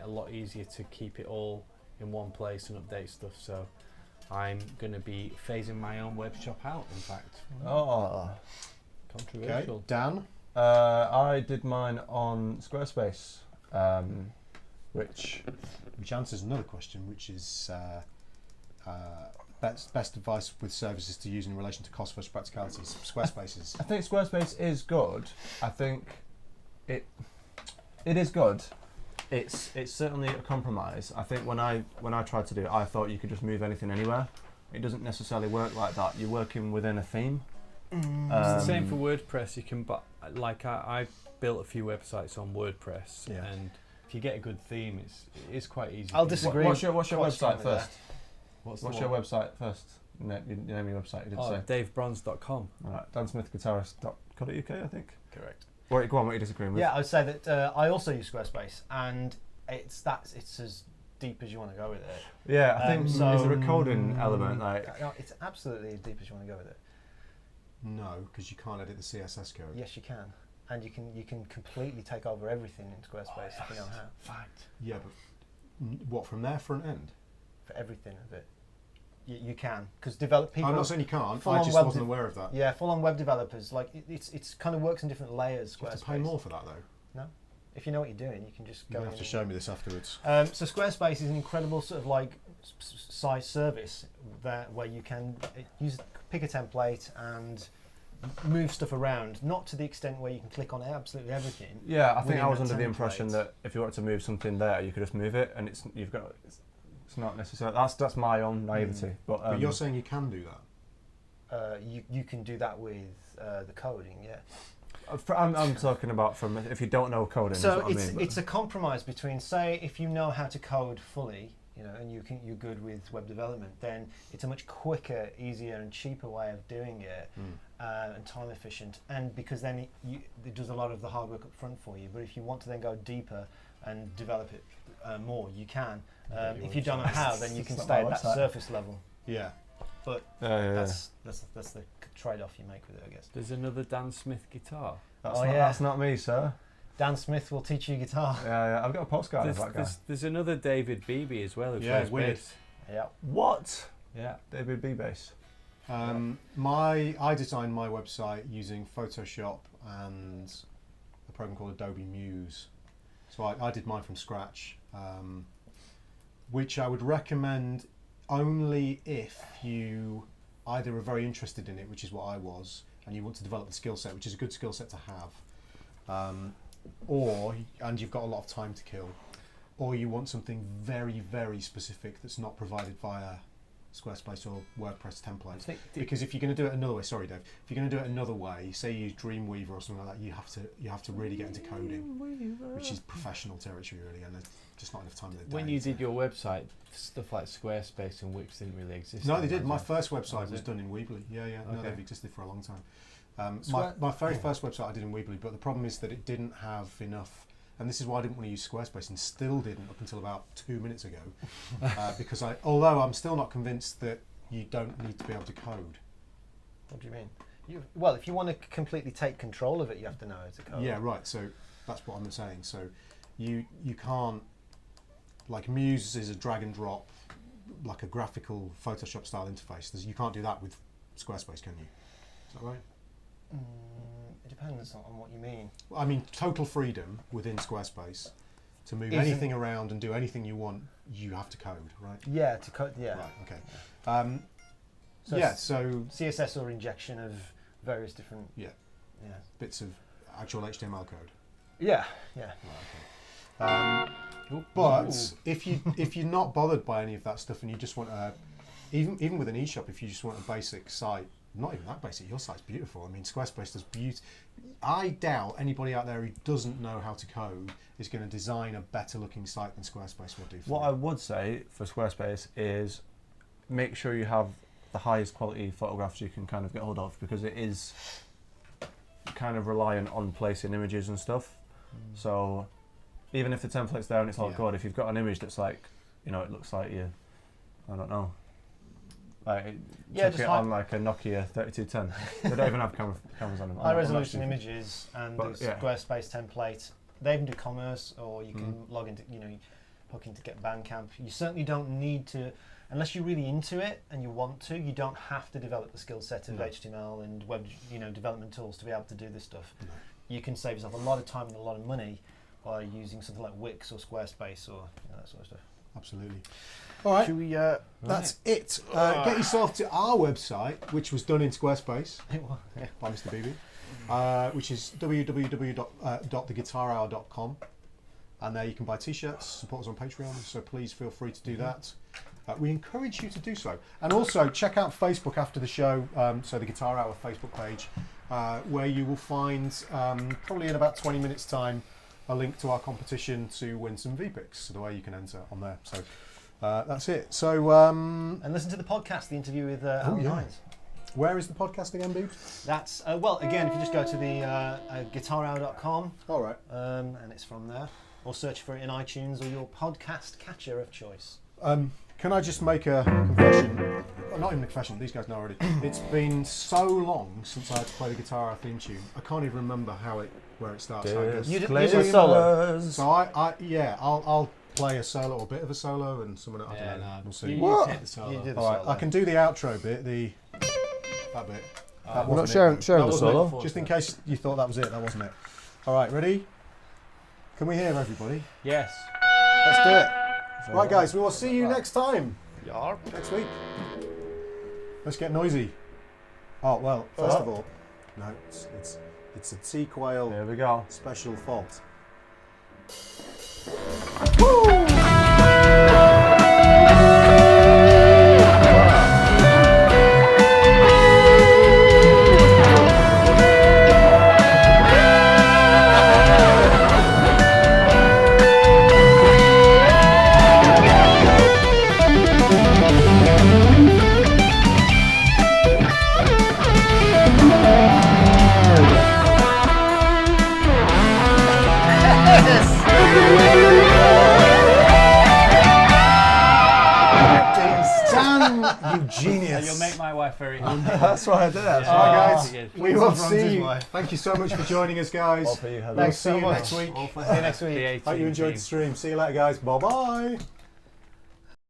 a lot easier to keep it all in one place and update stuff. So I'm going to be phasing my own web shop out. In fact, Oh. Okay, controversial. Dan. I did mine on Squarespace, which which answers another question, which is best advice with services to use in relation to cost versus practicalities. Squarespace's. I think Squarespace is good. I think it is good. It's certainly a compromise. I think when I tried to do it, I thought you could just move anything anywhere. It doesn't necessarily work like that. You're working within a theme. It's the same for WordPress. You can I built a few websites on WordPress, and if you get a good theme, it is quite easy. I'll disagree. What's your website first? What's your website first? Name your website. You did say. DaveBronze.com. All right, dansmithguitarist.co.uk, I think. Correct. Go on. What are you disagreeing with? Yeah, I would say that I also use Squarespace, and it's as deep as you want to go with it. Yeah, I think is there a coding element? No, it's absolutely as deep as you want to go with it. No, because you can't edit the CSS code. Yes, you can, and you can completely take over everything in Squarespace if you know how. Fact. Yeah, but what from their front end? For everything of it, you can, because people. I'm not saying you can't. full-on I just web wasn't aware of that. Yeah, full-on web developers, like it's kind of works in different layers. You Squarespace. have to pay more for that though. No, if you know what you're doing, you can just go. You'll have to show me this afterwards. So Squarespace is an incredible sort of like size service where you can pick a template and move stuff around, not to the extent where you can click on absolutely everything. Yeah, I think within I was that under the impression template. that if you wanted to move something there, you could just move it, and it's not necessarily. That's my own naivety. But you're saying you can do that? You can do that with the coding, yeah. I'm talking about from if you don't know coding. So is what I mean, it's a compromise between, say, if you know how to code fully, and you're good with web development, then it's a much quicker, easier, and cheaper way of doing it, and time efficient. And because then it does a lot of the hard work up front for you. But if you want to then go deeper and develop it more, you can. If you don't know how, then you can stay at that surface level. Yeah. But that's the trade-off you make with it, I guess. There's another Dan Smith guitar. That's not me, sir. Dan Smith will teach you guitar. Yeah, I've got a postcard of that guy. There's another David Beebe as well who plays weird. bass. Yeah. What? Yeah. David B. bass. I designed my website using Photoshop and a program called Adobe Muse. So I did mine from scratch, which I would recommend only if you either are very interested in it, which is what I was, and you want to develop the skill set, which is a good skill set to have, and you've got a lot of time to kill, or you want something very, very specific that's not provided via Squarespace or WordPress templates. Because if you're going to do it another way, sorry Dave, if you're going to do it another way, say you use Dreamweaver or something like that, you have to really get into coding, which is professional territory really, and there's just not enough time in the day. When you did your website, stuff like Squarespace and Wix didn't really exist. No, they did. My first website was done in Weebly. Yeah. No, Okay. they've existed for a long time. My very first website I did in Weebly, but the problem is that it didn't have enough, and this is why I didn't want to use Squarespace, and still didn't up until about 2 minutes ago, because although I'm still not convinced that you don't need to be able to code. What do you mean? Well, if you want to completely take control of it, you have to know how to code. Yeah, right. So that's what I'm saying. So you can't, like Muse is a drag and drop, like a graphical Photoshop style interface. You can't do that with Squarespace, can you? Is that right? It depends on what you mean. Well, I mean, total freedom within Squarespace to move Isn't- anything around and do anything you want. You have to code, right? Yeah, to code. Yeah. Right. Okay. So So CSS or injection of various different. Yeah. Yeah. bits of actual HTML code. Yeah. Yeah. Right, okay. But if you're not bothered by any of that stuff and you just want even with an e-shop, if you just want a basic site, not even that basic, your site's beautiful. I mean, Squarespace does beauty. I doubt anybody out there who doesn't know how to code is going to design a better looking site than Squarespace will do for What you. I would say for Squarespace is make sure you have the highest quality photographs you can kind of get hold of, because it is kind of reliant on placing images and stuff. So even if the template's there and it's all good, if you've got an image that's like, it looks like I don't know, like took it on like a Nokia 3210. They don't even have cameras on them. High resolution images and But, the Squarespace template. They even do commerce, or you can log into, hook into get Bandcamp. You certainly don't need to, unless you're really into it and you want to. You don't have to develop the skill set of HTML and web, development tools to be able to do this stuff. No. You can save yourself a lot of time and a lot of money by using something like Wix or Squarespace or that sort of stuff. Absolutely. All right. Should we? That's it. Get yourself to our website, which was done in Squarespace Yeah. by Mr. BB, which is www.theguitarhour.com. And there you can buy t-shirts, support us on Patreon, so please feel free to do that. We encourage you to do so. And also check out Facebook after the show, so the Guitar Hour Facebook page, where you will find, probably in about 20 minutes time, a link to our competition to win some V-Picks, so the way you can enter on there. So that's it. So And listen to the podcast, the interview with Alan Hines. Where is the podcast again, Boobs? That's well, again, if you just go to the guitarhour.com, All right. and it's from there, or search for it in iTunes or your podcast catcher of choice. Can I just make a confession? Well, not even a confession, these guys know already. It's been so long since I had to play the Guitar Hour theme tune. I can't even remember where it starts. How it goes. You did a solo. So I'll play a solo or a bit of a solo and someone I don't know. We'll see. You hit the solo. You did the All right, solo. I can do the outro bit. That bit. That We're not wasn't sharing That the wasn't solo. it. Just in case you thought that was it, that wasn't it. All right, ready? Can we hear everybody? Yes. Let's do it. Right, guys, we will see you next time. Next week. Let's get noisy. Oh well, first of all, no, it's a T-Quail Here we go. special fault. You genius. You'll make my wife very That's why I did that. All right, guys, good. we will see you. Thank you so much for joining us, guys. All for you, Heather. We'll see you next week. See you next week. Hope you enjoyed the stream. See you later, guys. Bye bye.